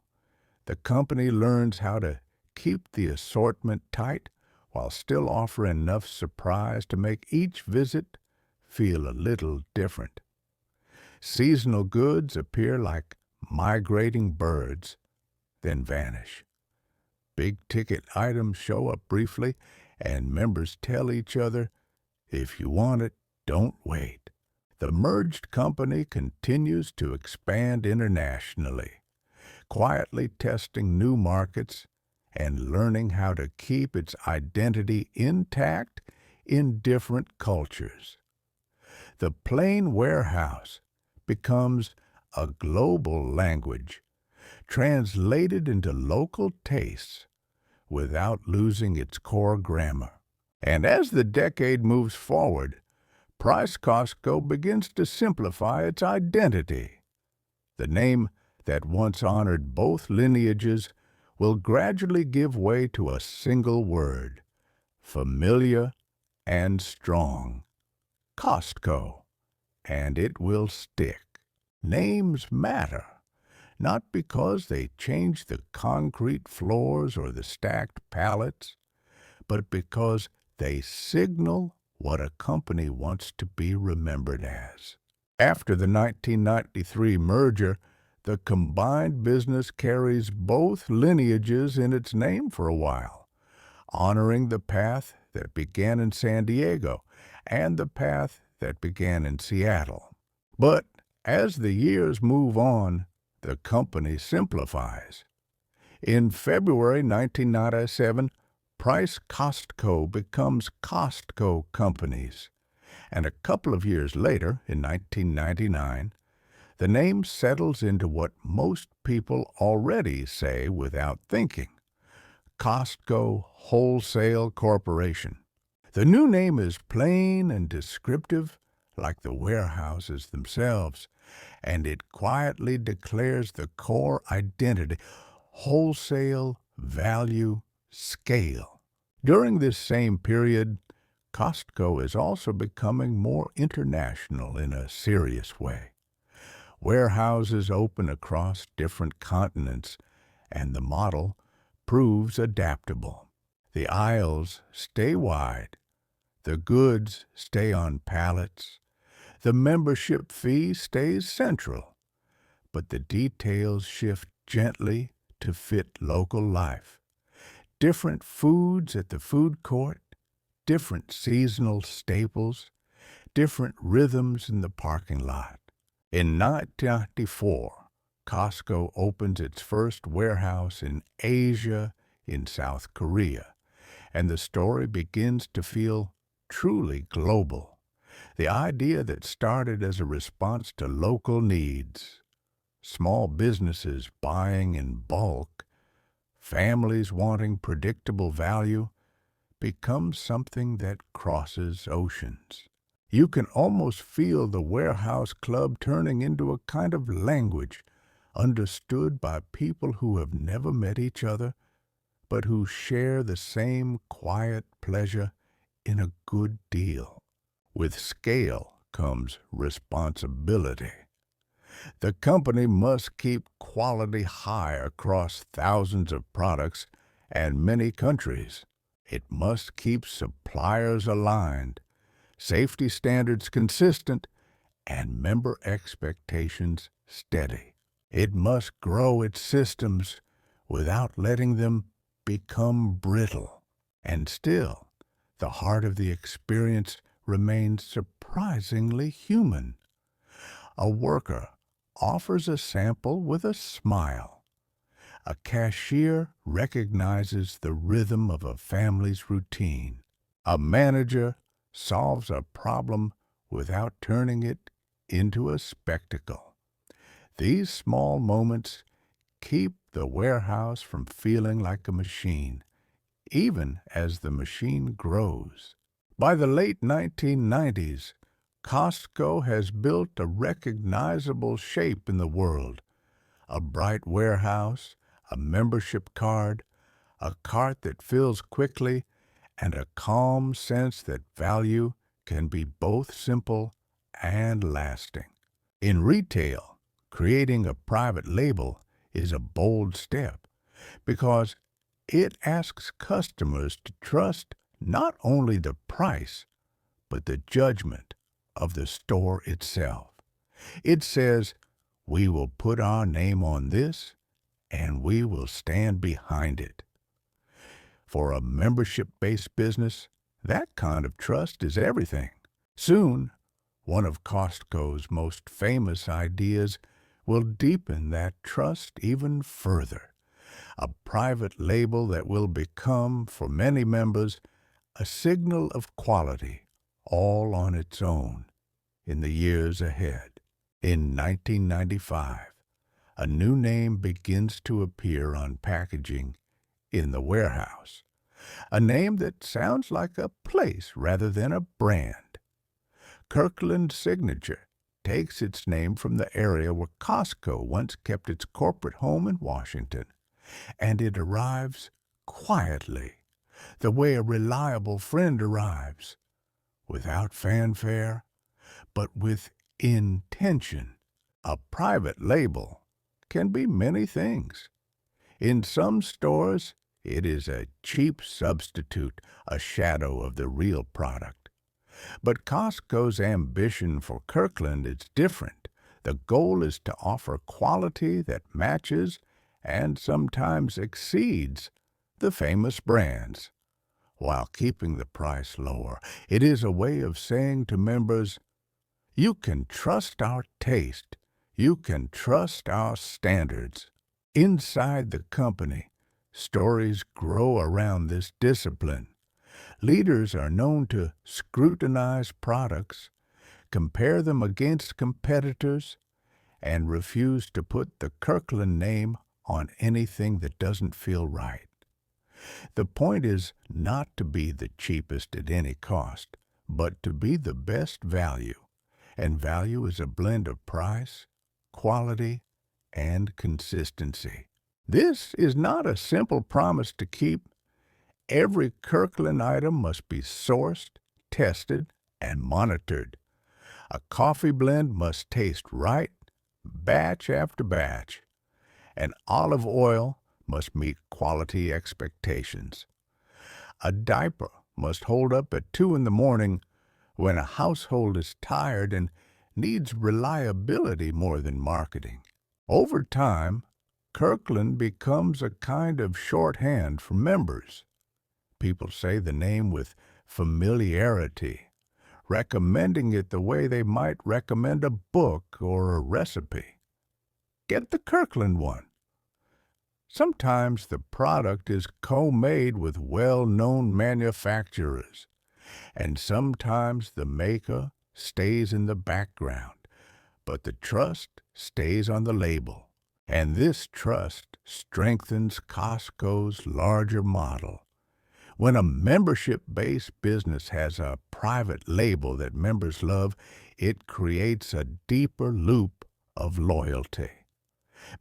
The company learns how to keep the assortment tight while still offering enough surprise to make each visit feel a little different. Seasonal goods appear like migrating birds, then vanish. Big-ticket items show up briefly, and members tell each other, if you want it, don't wait. The merged company continues to expand internationally, quietly testing new markets and learning how to keep its identity intact in different cultures. The plain warehouse becomes a global language, translated into local tastes without losing its core grammar. And as the decade moves forward, Price Costco begins to simplify its identity. The name that once honored both lineages will gradually give way to a single word, familiar and strong. Costco, and it will stick. Names matter, not because they change the concrete floors or the stacked pallets, but because they signal what a company wants to be remembered as. After the 1993 merger, the combined business carries both lineages in its name for a while, honoring the path that began in San Diego and the path that began in Seattle. But as the years move on, the company simplifies. In February 1997, Price Costco becomes Costco Companies, and a couple of years later, in 1999, the name settles into what most people already say without thinking, Costco Wholesale Corporation. The new name is plain and descriptive, like the warehouses themselves, and it quietly declares the core identity, wholesale, value, scale. During this same period, Costco is also becoming more international in a serious way. Warehouses open across different continents, and the model proves adaptable. The aisles stay wide, the goods stay on pallets, the membership fee stays central, but the details shift gently to fit local life. Different foods at the food court, different seasonal staples, different rhythms in the parking lot. In 1994, Costco opens its first warehouse in Asia, in South Korea, and the story begins to feel truly global. The idea that started as a response to local needs, small businesses buying in bulk, families wanting predictable value, becomes something that crosses oceans. You can almost feel the warehouse club turning into a kind of language understood by people who have never met each other, but who share the same quiet pleasure in a good deal. With scale comes responsibility. The company must keep quality high across thousands of products and many countries. It must keep suppliers aligned, safety standards consistent, and member expectations steady. It must grow its systems without letting them become brittle. And still, the heart of the experience remains surprisingly human. A worker offers a sample with a smile. A cashier recognizes the rhythm of a family's routine. A manager solves a problem without turning it into a spectacle. These small moments keep the warehouse from feeling like a machine, even as the machine grows. By the late 1990s, Costco has built a recognizable shape in the world. A bright warehouse, a membership card, a cart that fills quickly, and a calm sense that value can be both simple and lasting. In retail, creating a private label is a bold step because it asks customers to trust not only the price, but the judgment of the store itself. It says, "We will put our name on this, and we will stand behind it." For a membership-based business, that kind of trust is everything. Soon, one of Costco's most famous ideas will deepen that trust even further. A private label that will become, for many members, a signal of quality all on its own in the years ahead. In 1995, a new name begins to appear on packaging in the warehouse, a name that sounds like a place rather than a brand. Kirkland Signature takes its name from the area where Costco once kept its corporate home in Washington, and it arrives quietly, the way a reliable friend arrives, without fanfare, but with intention. A private label can be many things. In some stores, it is a cheap substitute, a shadow of the real product. But Costco's ambition for Kirkland is different. The goal is to offer quality that matches and sometimes exceeds the famous brands, while keeping the price lower. It is a way of saying to members, "You can trust our taste. You can trust our standards." Inside the company, stories grow around this discipline. Leaders are known to scrutinize products, compare them against competitors, and refuse to put the Kirkland name on anything that doesn't feel right. The point is not to be the cheapest at any cost, but to be the best value. And value is a blend of price, quality, and consistency. This is not a simple promise to keep. Every Kirkland item must be sourced, tested, and monitored. A coffee blend must taste right, batch after batch. And olive oil must meet quality expectations. A diaper must hold up at 2 in the morning when a household is tired and needs reliability more than marketing. Over time, Kirkland becomes a kind of shorthand for members. People say the name with familiarity, recommending it the way they might recommend a book or a recipe. Get the Kirkland one. Sometimes the product is co-made with well-known manufacturers, and sometimes the maker stays in the background, but the trust stays on the label. And this trust strengthens Costco's larger model. When a membership-based business has a private label that members love, it creates a deeper loop of loyalty.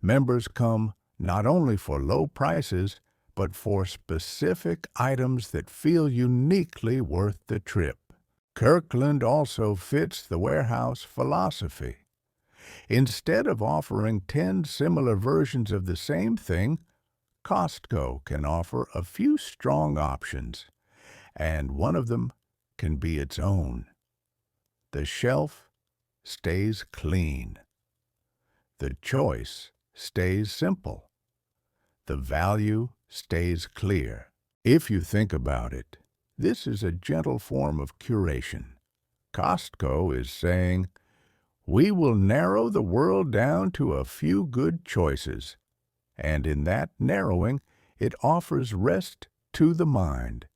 Members come not only for low prices, but for specific items that feel uniquely worth the trip. Kirkland also fits the warehouse philosophy. Instead of offering 10 similar versions of the same thing, Costco can offer a few strong options, and one of them can be its own. The shelf stays clean. The choice stays simple. The value stays clear. If you think about it, this is a gentle form of curation. Costco is saying, we will narrow the world down to a few good choices, and in that narrowing, it offers rest to the mind.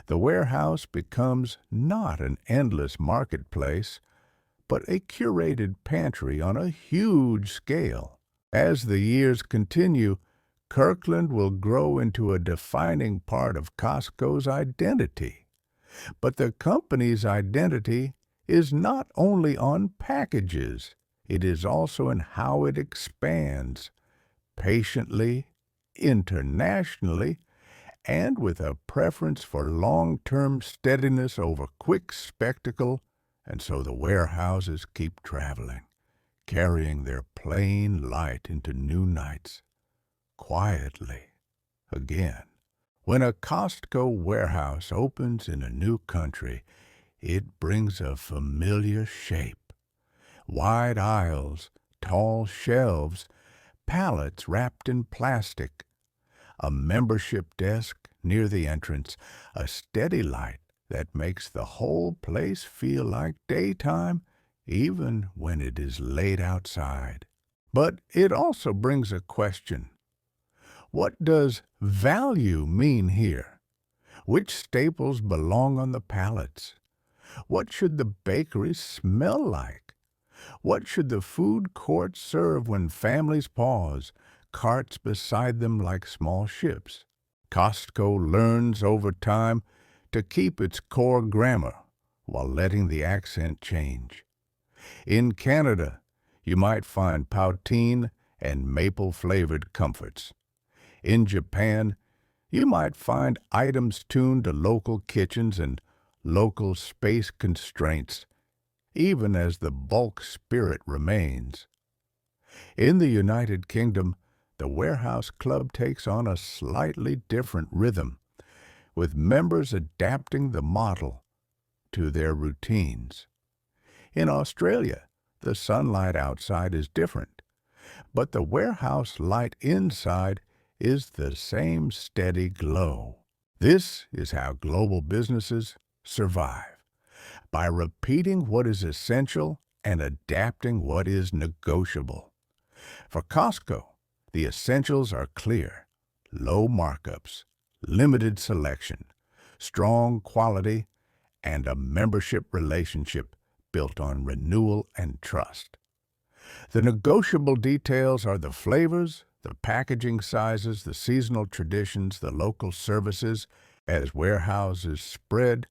The warehouse becomes not an endless marketplace, but a curated pantry on a huge scale. As the years continue, Kirkland will grow into a defining part of Costco's identity. But the company's identity is not only on packages, it is also in how it expands, patiently, internationally, and with a preference for long-term steadiness over quick spectacle, and so the warehouses keep traveling, carrying their plain light into new nights, quietly, again. When a Costco warehouse opens in a new country, it brings a familiar shape. Wide aisles, tall shelves, pallets wrapped in plastic, a membership desk near the entrance, a steady light that makes the whole place feel like daytime, even when it is late outside. But it also brings a question. What does value mean here? Which staples belong on the pallets? What should the bakery smell like? What should the food court serve when families pause, carts beside them like small ships? Costco learns over time to keep its core grammar while letting the accent change. In Canada, you might find poutine and maple-flavored comforts. In Japan, you might find items tuned to local kitchens and local space constraints, even as the bulk spirit remains. In the United Kingdom, the warehouse club takes on a slightly different rhythm, with members adapting the model to their routines. In Australia, the sunlight outside is different, but the warehouse light inside is the same steady glow. This is how global businesses survive, by repeating what is essential and adapting what is negotiable. For Costco, the essentials are clear: low markups, limited selection, strong quality, and a membership relationship built on renewal and trust. The negotiable details are the flavors, the packaging sizes, the seasonal traditions, the local services. As warehouses spread,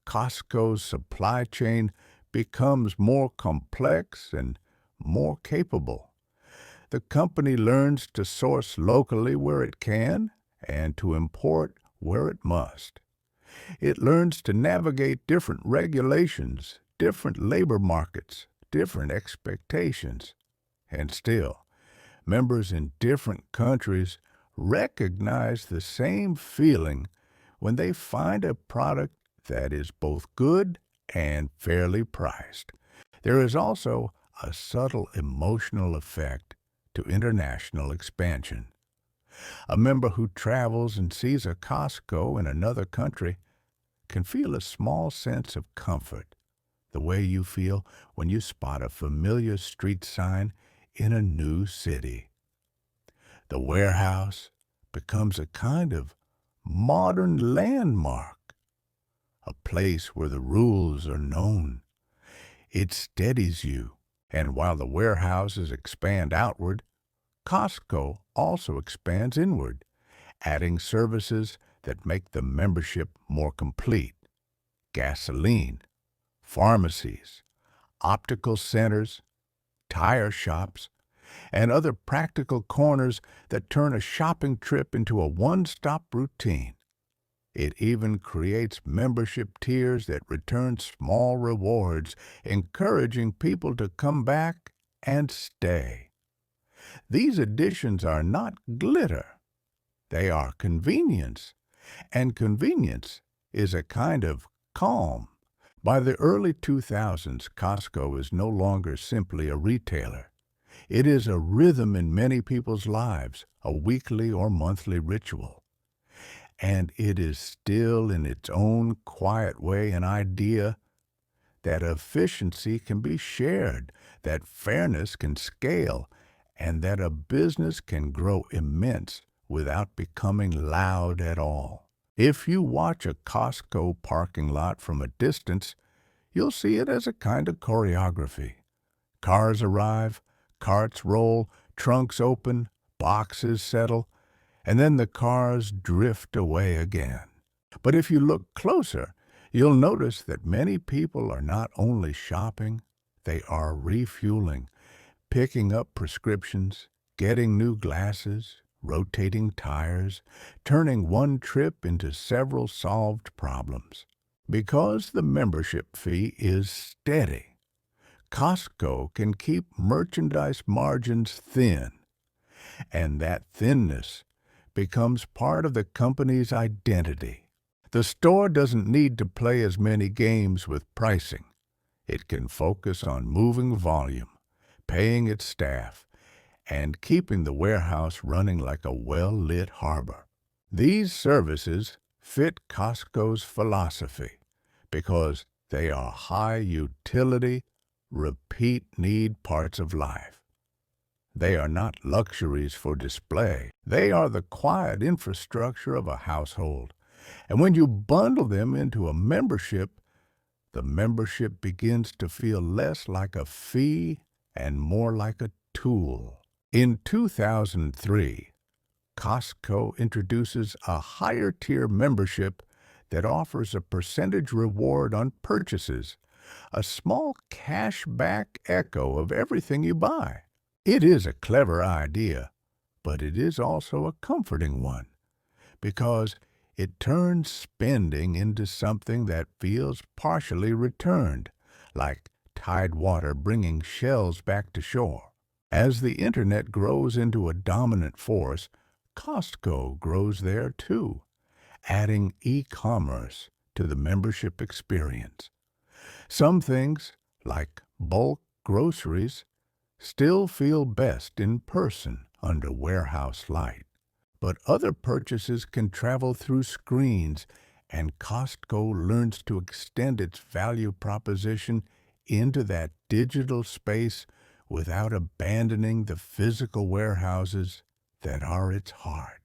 Costco's supply chain becomes more complex and more capable. The company learns to source locally where it can and to import where it must. It learns to navigate different regulations, different labor markets, different expectations. And still, members in different countries recognize the same feeling when they find a product that is both good and fairly priced. There is also a subtle emotional effect to international expansion. A member who travels and sees a Costco in another country can feel a small sense of comfort, the way you feel when you spot a familiar street sign in a new city. The warehouse becomes a kind of modern landmark, a place where the rules are known It steadies you. And while the warehouses expand outward, Costco also expands inward, adding services that make the membership more complete. Gasoline, pharmacies, optical centers, tire shops, and other practical corners that turn a shopping trip into a one-stop routine. It even creates membership tiers that return small rewards, encouraging people to come back and stay. These additions are not glitter. They are convenience, and convenience is a kind of calm. By the early 2000s, Costco is no longer simply a retailer. It is a rhythm in many people's lives, a weekly or monthly ritual. And it is still in its own quiet way an idea that efficiency can be shared, that fairness can scale, and that a business can grow immense without becoming loud at all. If you watch a Costco parking lot from a distance, you'll see it as a kind of choreography. Cars arrive, carts roll, trunks open, boxes settle, and then the cars drift away again. But if you look closer, you'll notice that many people are not only shopping, they are refueling, picking up prescriptions, getting new glasses, rotating tires, turning one trip into several solved problems. Because the membership fee is steady, Costco can keep merchandise margins thin, and that thinness becomes part of the company's identity. The store doesn't need to play as many games with pricing. It can focus on moving volume, paying its staff, and keeping the warehouse running like a well-lit harbor. These services fit Costco's philosophy because they are high-utility, repeat-need parts of life. They are not luxuries for display. They are the quiet infrastructure of a household. And when you bundle them into a membership, the membership begins to feel less like a fee and more like a tool. In 2003, Costco introduces a higher-tier membership that offers a percentage reward on purchases, a small cash-back echo of everything you buy. It is a clever idea, but it is also a comforting one, because it turns spending into something that feels partially returned, like tide water bringing shells back to shore. As the internet grows into a dominant force, Costco grows there too, adding e-commerce to the membership experience. Some things, like bulk groceries, still feel best in person under warehouse light. But other purchases can travel through screens, and Costco learns to extend its value proposition into that digital space without abandoning the physical warehouses that are its heart.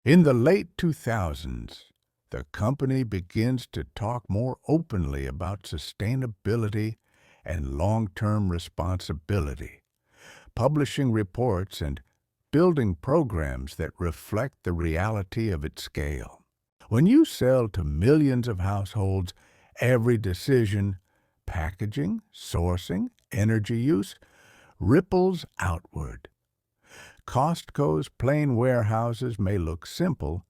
In the late 2000s, the company begins to talk more openly about sustainability and long-term responsibility, publishing reports and building programs that reflect the reality of its scale. When you sell to millions of households, every decision, packaging, sourcing, energy use, ripples outward. Costco's plain warehouses may look simple,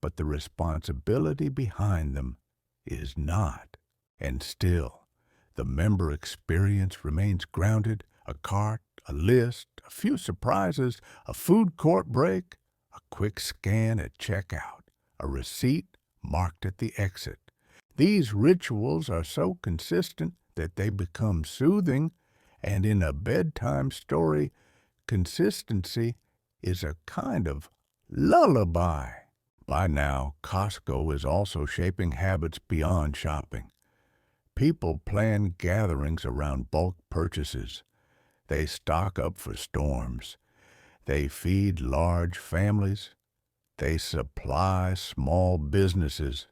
but the responsibility behind them is not. And still, the member experience remains grounded: a cart, a list, a few surprises, a food court break, a quick scan at checkout, a receipt marked at the exit. These rituals are so consistent that they become soothing, and in a bedtime story, consistency is a kind of lullaby. By now, Costco is also shaping habits beyond shopping. People plan gatherings around bulk purchases. They stock up for storms. They feed large families. They supply small businesses.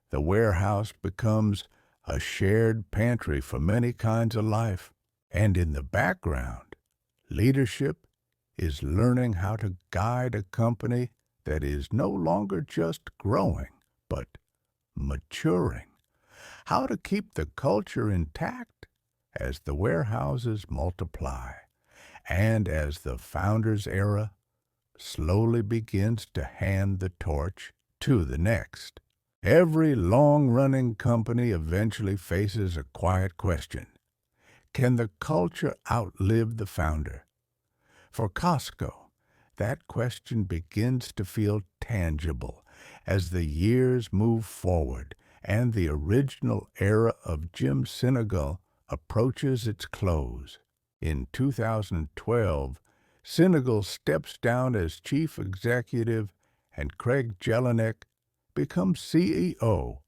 The warehouse becomes a shared pantry for many kinds of life. And in the background, leadership is learning how to guide a company that is no longer just growing, but maturing. How to keep the culture intact as the warehouses multiply and as the founder's era slowly begins to hand the torch to the next. Every long-running company eventually faces a quiet question. Can the culture outlive the founder? For Costco, that question begins to feel tangible as the years move forward and the original era of Jim Sinegal approaches its close. In 2012, Sinegal steps down as chief executive and Craig Jelinek becomes CEO,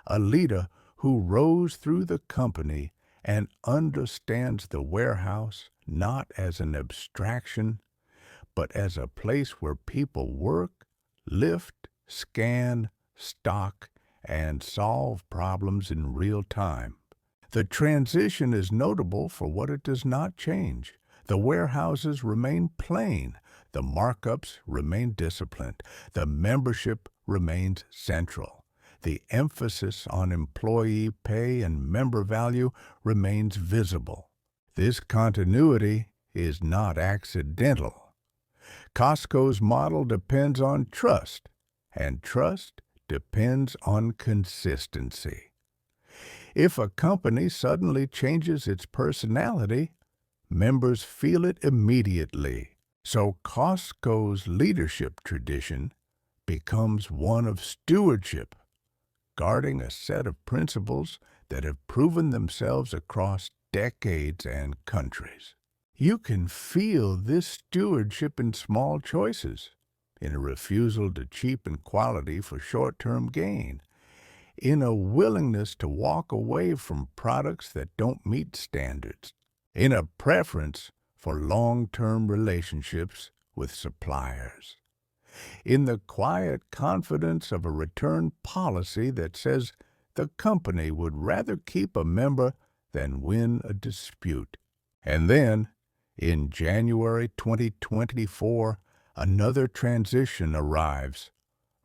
a leader who rose through the company and understands the warehouse not as an abstraction, but as a place where people work, lift, scan, stock, and solve problems in real time. The transition is notable for what it does not change. The warehouses remain plain, the markups remain disciplined, the membership remains central. The emphasis on employee pay and member value remains visible. This continuity is not accidental. Costco's model depends on trust, and trust depends on consistency. If a company suddenly changes its personality, members feel it immediately. So Costco's leadership tradition becomes one of stewardship, guarding a set of principles that have proven themselves across decades and countries. You can feel this stewardship in small choices, in a refusal to cheapen quality for short-term gain, in a willingness to walk away from products that don't meet standards, in a preference for long-term relationships with suppliers, in the quiet confidence of a return policy that says the company would rather keep a member than win a dispute. And then, in January 2024, another transition arrives.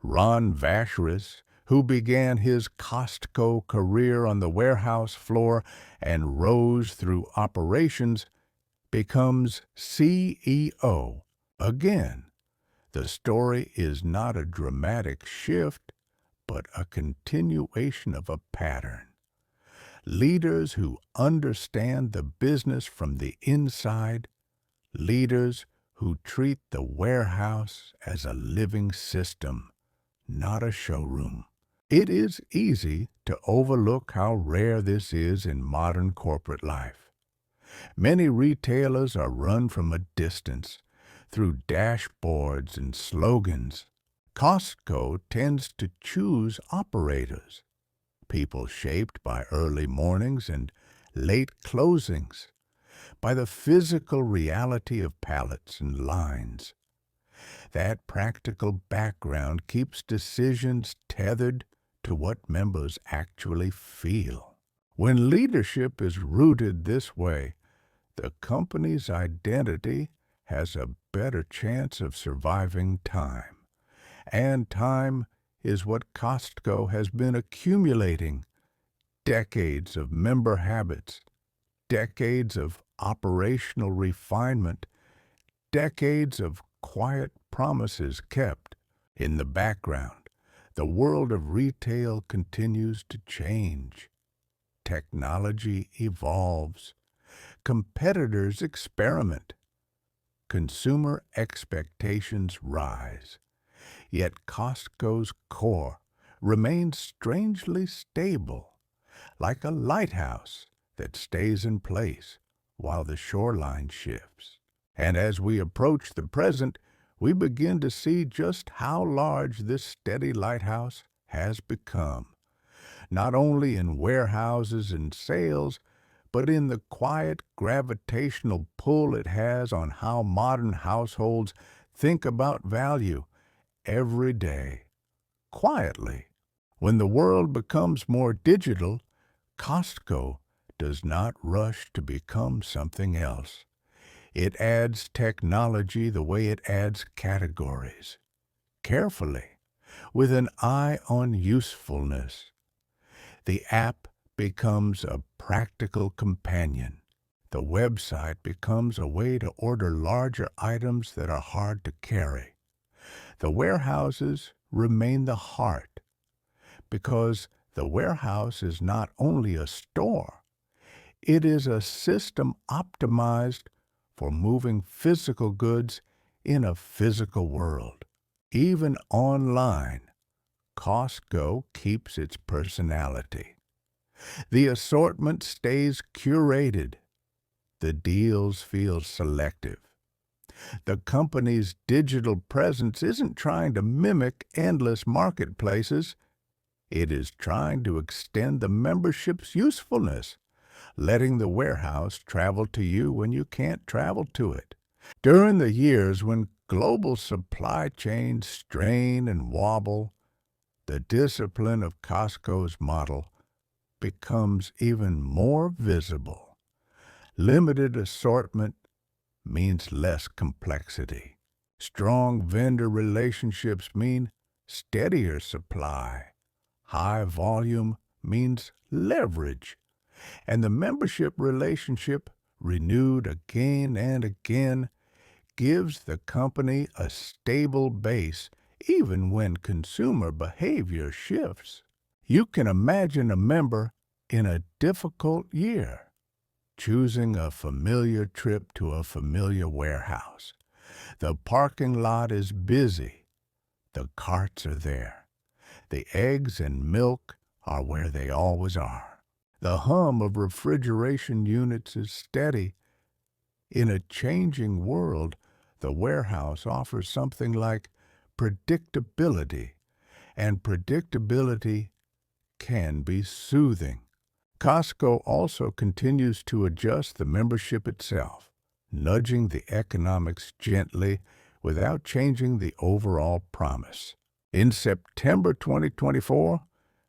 Ron Vacheris, who began his Costco career on the warehouse floor and rose through operations, becomes CEO again. The story is not a dramatic shift, but a continuation of a pattern. Leaders who understand the business from the inside, leaders who treat the warehouse as a living system, not a showroom. It is easy to overlook how rare this is in modern corporate life. Many retailers are run from a distance, through dashboards and slogans. Costco tends to choose operators, people shaped by early mornings and late closings, by the physical reality of pallets and lines. That practical background keeps decisions tethered to what members actually feel. When leadership is rooted this way, the company's identity has a better chance of surviving time. And time is what Costco has been accumulating. Decades of member habits, decades of operational refinement, decades of quiet promises kept. In the background, the world of retail continues to change. Technology evolves. Competitors experiment. Consumer expectations rise. Yet Costco's core remains strangely stable, like a lighthouse that stays in place while the shoreline shifts. And as we approach the present, we begin to see just how large this steady lighthouse has become, not only in warehouses and sales, but in the quiet gravitational pull it has on how modern households think about value every day, quietly. When the world becomes more digital, Costco does not rush to become something else. It adds technology the way it adds categories, carefully, with an eye on usefulness. The app becomes a practical companion. The website becomes a way to order larger items that are hard to carry. The warehouses remain the heart, because the warehouse is not only a store, it is a system optimized for moving physical goods in a physical world. Even online, Costco keeps its personality. The assortment stays curated. The deals feel selective. The company's digital presence isn't trying to mimic endless marketplaces. It is trying to extend the membership's usefulness, letting the warehouse travel to you when you can't travel to it. During the years when global supply chains strain and wobble, the discipline of Costco's model becomes even more visible. Limited assortment means less complexity. Strong vendor relationships mean steadier supply. High volume means leverage. And the membership relationship, renewed again and again, gives the company a stable base even when consumer behavior shifts. You can imagine a member in a difficult year choosing a familiar trip to a familiar warehouse. The parking lot is busy. The carts are there. The eggs and milk are where they always are. The hum of refrigeration units is steady. In a changing world, the warehouse offers something like predictability, and predictability can be soothing. Costco also continues to adjust the membership itself, nudging the economics gently without changing the overall promise. In September 2024,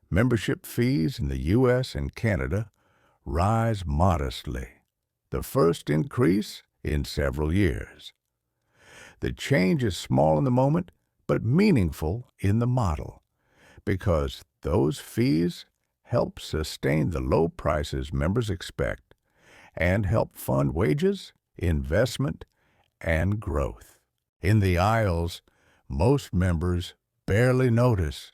membership fees in the U.S. and Canada rise modestly, the first increase in several years. The change is small in the moment, but meaningful in the model, because those fees help sustain the low prices members expect and help fund wages, investment, and growth. In the aisles, most members barely notice.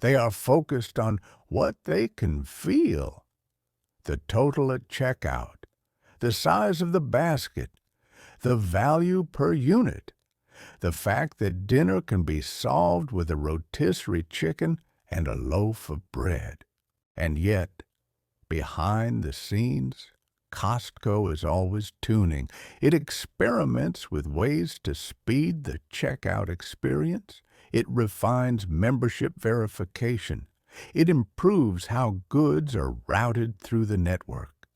They are focused on what they can feel: the total at checkout, the size of the basket, the value per unit, the fact that dinner can be solved with a rotisserie chicken and a loaf of bread. And yet, behind the scenes, Costco is always tuning. It experiments with ways to speed the checkout experience. It refines membership verification. It improves how goods are routed through the network.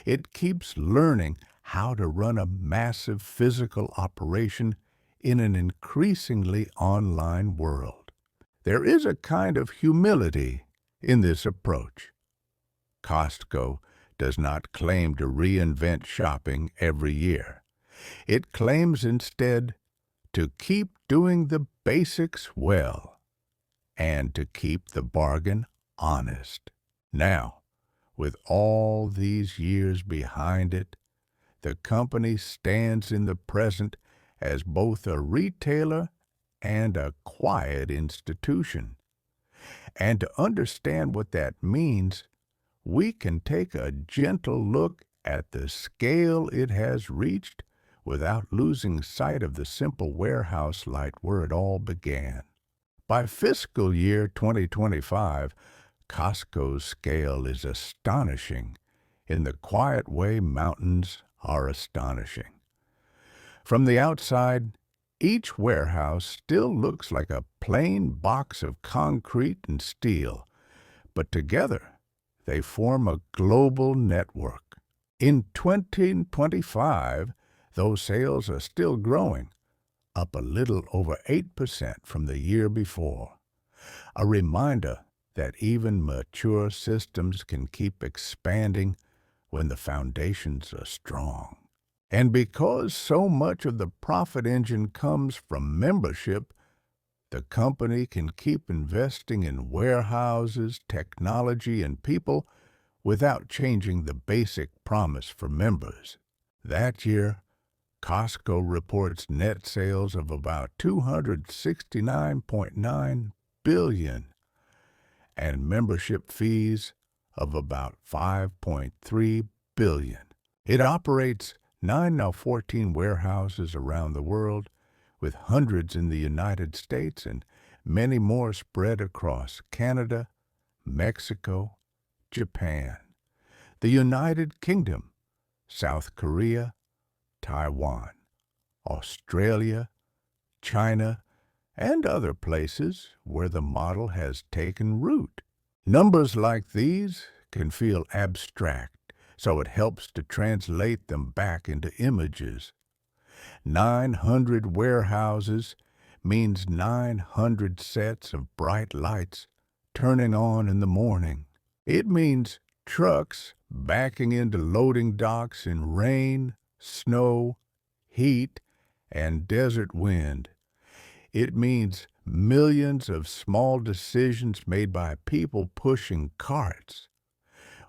It keeps learning how to run a massive physical operation in an increasingly online world. There is a kind of humility in this approach. Costco does not claim to reinvent shopping every year. It claims instead to keep doing the basics well and to keep the bargain honest. Now, with all these years behind it, the company stands in the present as both a retailer and a quiet institution. And to understand what that means, we can take a gentle look at the scale it has reached without losing sight of the simple warehouse light where it all began. By fiscal year 2025, Costco's scale is astonishing in the quiet way mountains are astonishing. From the outside, each warehouse still looks like a plain box of concrete and steel, but together they form a global network. In 2025, those sales are still growing, up a little over 8% from the year before. A reminder that even mature systems can keep expanding when the foundations are strong. And because so much of the profit engine comes from membership, the company can keep investing in warehouses, technology, and people without changing the basic promise for members. That year, Costco reports net sales of about $269.9 billion and membership fees of about $5.3 billion. It operates 9 of 14 warehouses around the world, with hundreds in the United States and many more spread across Canada, Mexico, Japan, the United Kingdom, South Korea, Taiwan, Australia, China, and other places where the model has taken root. Numbers like these can feel abstract, so it helps to translate them back into images. 900 warehouses means 900 sets of bright lights turning on in the morning. It means trucks backing into loading docks in rain, snow, heat, and desert wind. It means millions of small decisions made by people pushing carts.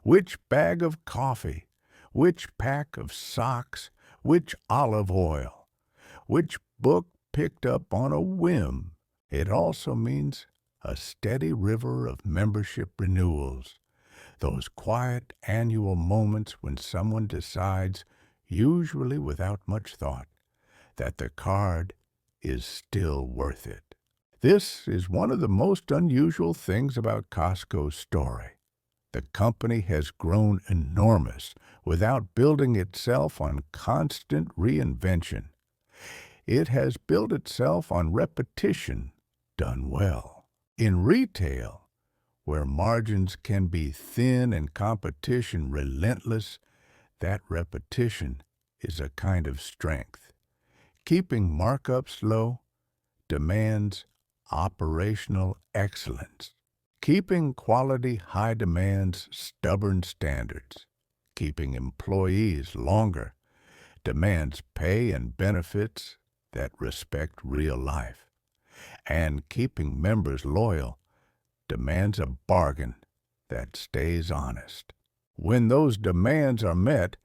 Which bag of coffee, which pack of socks, which olive oil, which book picked up on a whim. It also means a steady river of membership renewals, those quiet annual moments when someone decides, usually without much thought, that the card is still worth it. This is one of the most unusual things about Costco's story. The company has grown enormous without building itself on constant reinvention. It has built itself on repetition done well. In retail, where margins can be thin and competition relentless, that repetition is a kind of strength. Keeping markups low demands operational excellence. Keeping quality high demands stubborn standards. Keeping employees longer demands pay and benefits that respect real life. And keeping members loyal demands a bargain that stays honest. When those demands are met,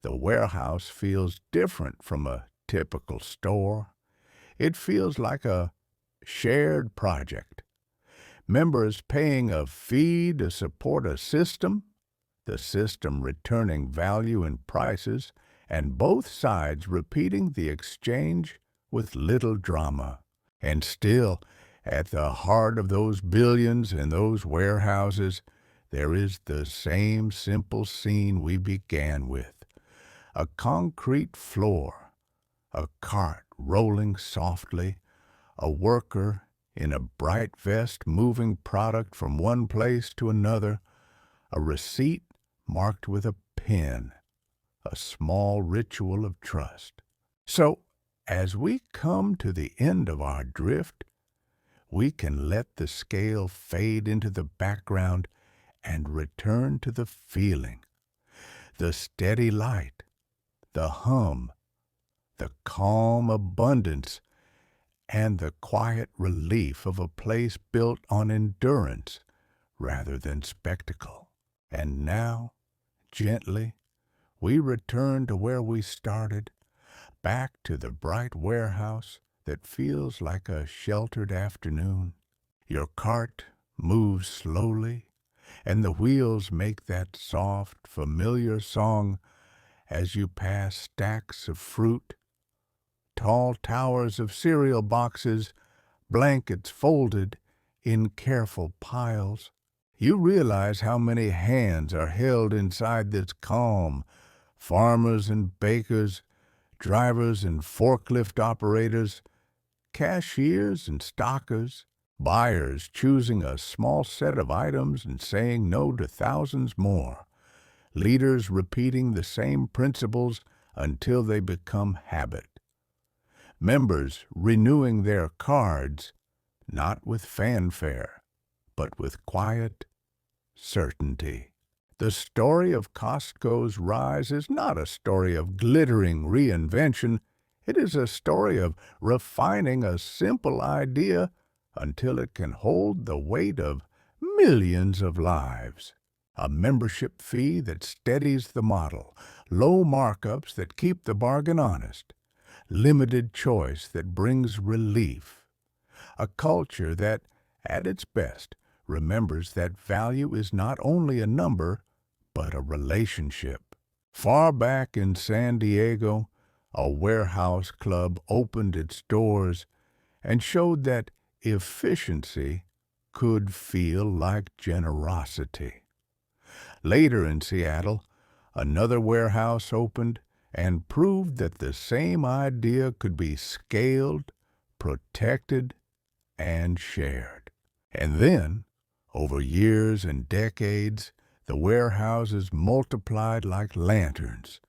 the warehouse feels different from a typical store. It feels like a shared project. Members paying a fee to support a system, the system returning value and prices, and both sides repeating the exchange with little drama. And still, at the heart of those billions in those warehouses, there is the same simple scene we began with. A concrete floor, a cart rolling softly, a worker in a bright vest moving product from one place to another, a receipt marked with a pen, a small ritual of trust. So, as we come to the end of our drift, we can let the scale fade into the background and return to the feeling, the steady light, the hum, the calm abundance, and the quiet relief of a place built on endurance rather than spectacle. And now, gently, we return to where we started, back to the bright warehouse that feels like a sheltered afternoon. Your cart moves slowly, and the wheels make that soft, familiar song as you pass stacks of fruit, tall towers of cereal boxes, blankets folded in careful piles. You realize how many hands are held inside this calm: farmers and bakers, drivers and forklift operators, cashiers and stockers, buyers choosing a small set of items and saying no to thousands more, leaders repeating the same principles until they become habit, members renewing their cards, not with fanfare, but with quiet certainty. The story of Costco's rise is not a story of glittering reinvention. It is a story of refining a simple idea until it can hold the weight of millions of lives. A membership fee that steadies the model, low markups that keep the bargain honest, limited choice that brings relief. A culture that, at its best, remembers that value is not only a number, but a relationship. Far back in San Diego, a warehouse club opened its doors and showed that efficiency could feel like generosity. Later in Seattle, another warehouse opened and proved that the same idea could be scaled, protected, and shared. And then, over years and decades, the warehouses multiplied like lanterns,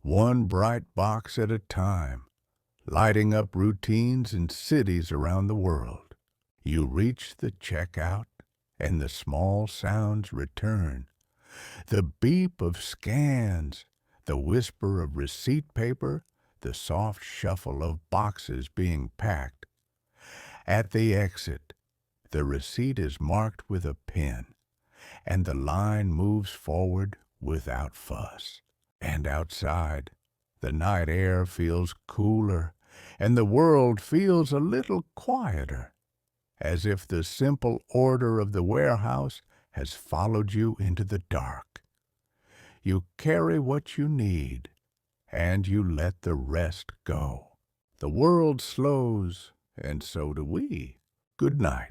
one bright box at a time, lighting up routines in cities around the world. You reach the checkout, and the small sounds return. The beep of scans, the whisper of receipt paper, the soft shuffle of boxes being packed. At the exit, the receipt is marked with a pin, and the line moves forward without fuss. And outside, the night air feels cooler, and the world feels a little quieter, as if the simple order of the warehouse has followed you into the dark. You carry what you need, and you let the rest go. The world slows, and so do we. Good night.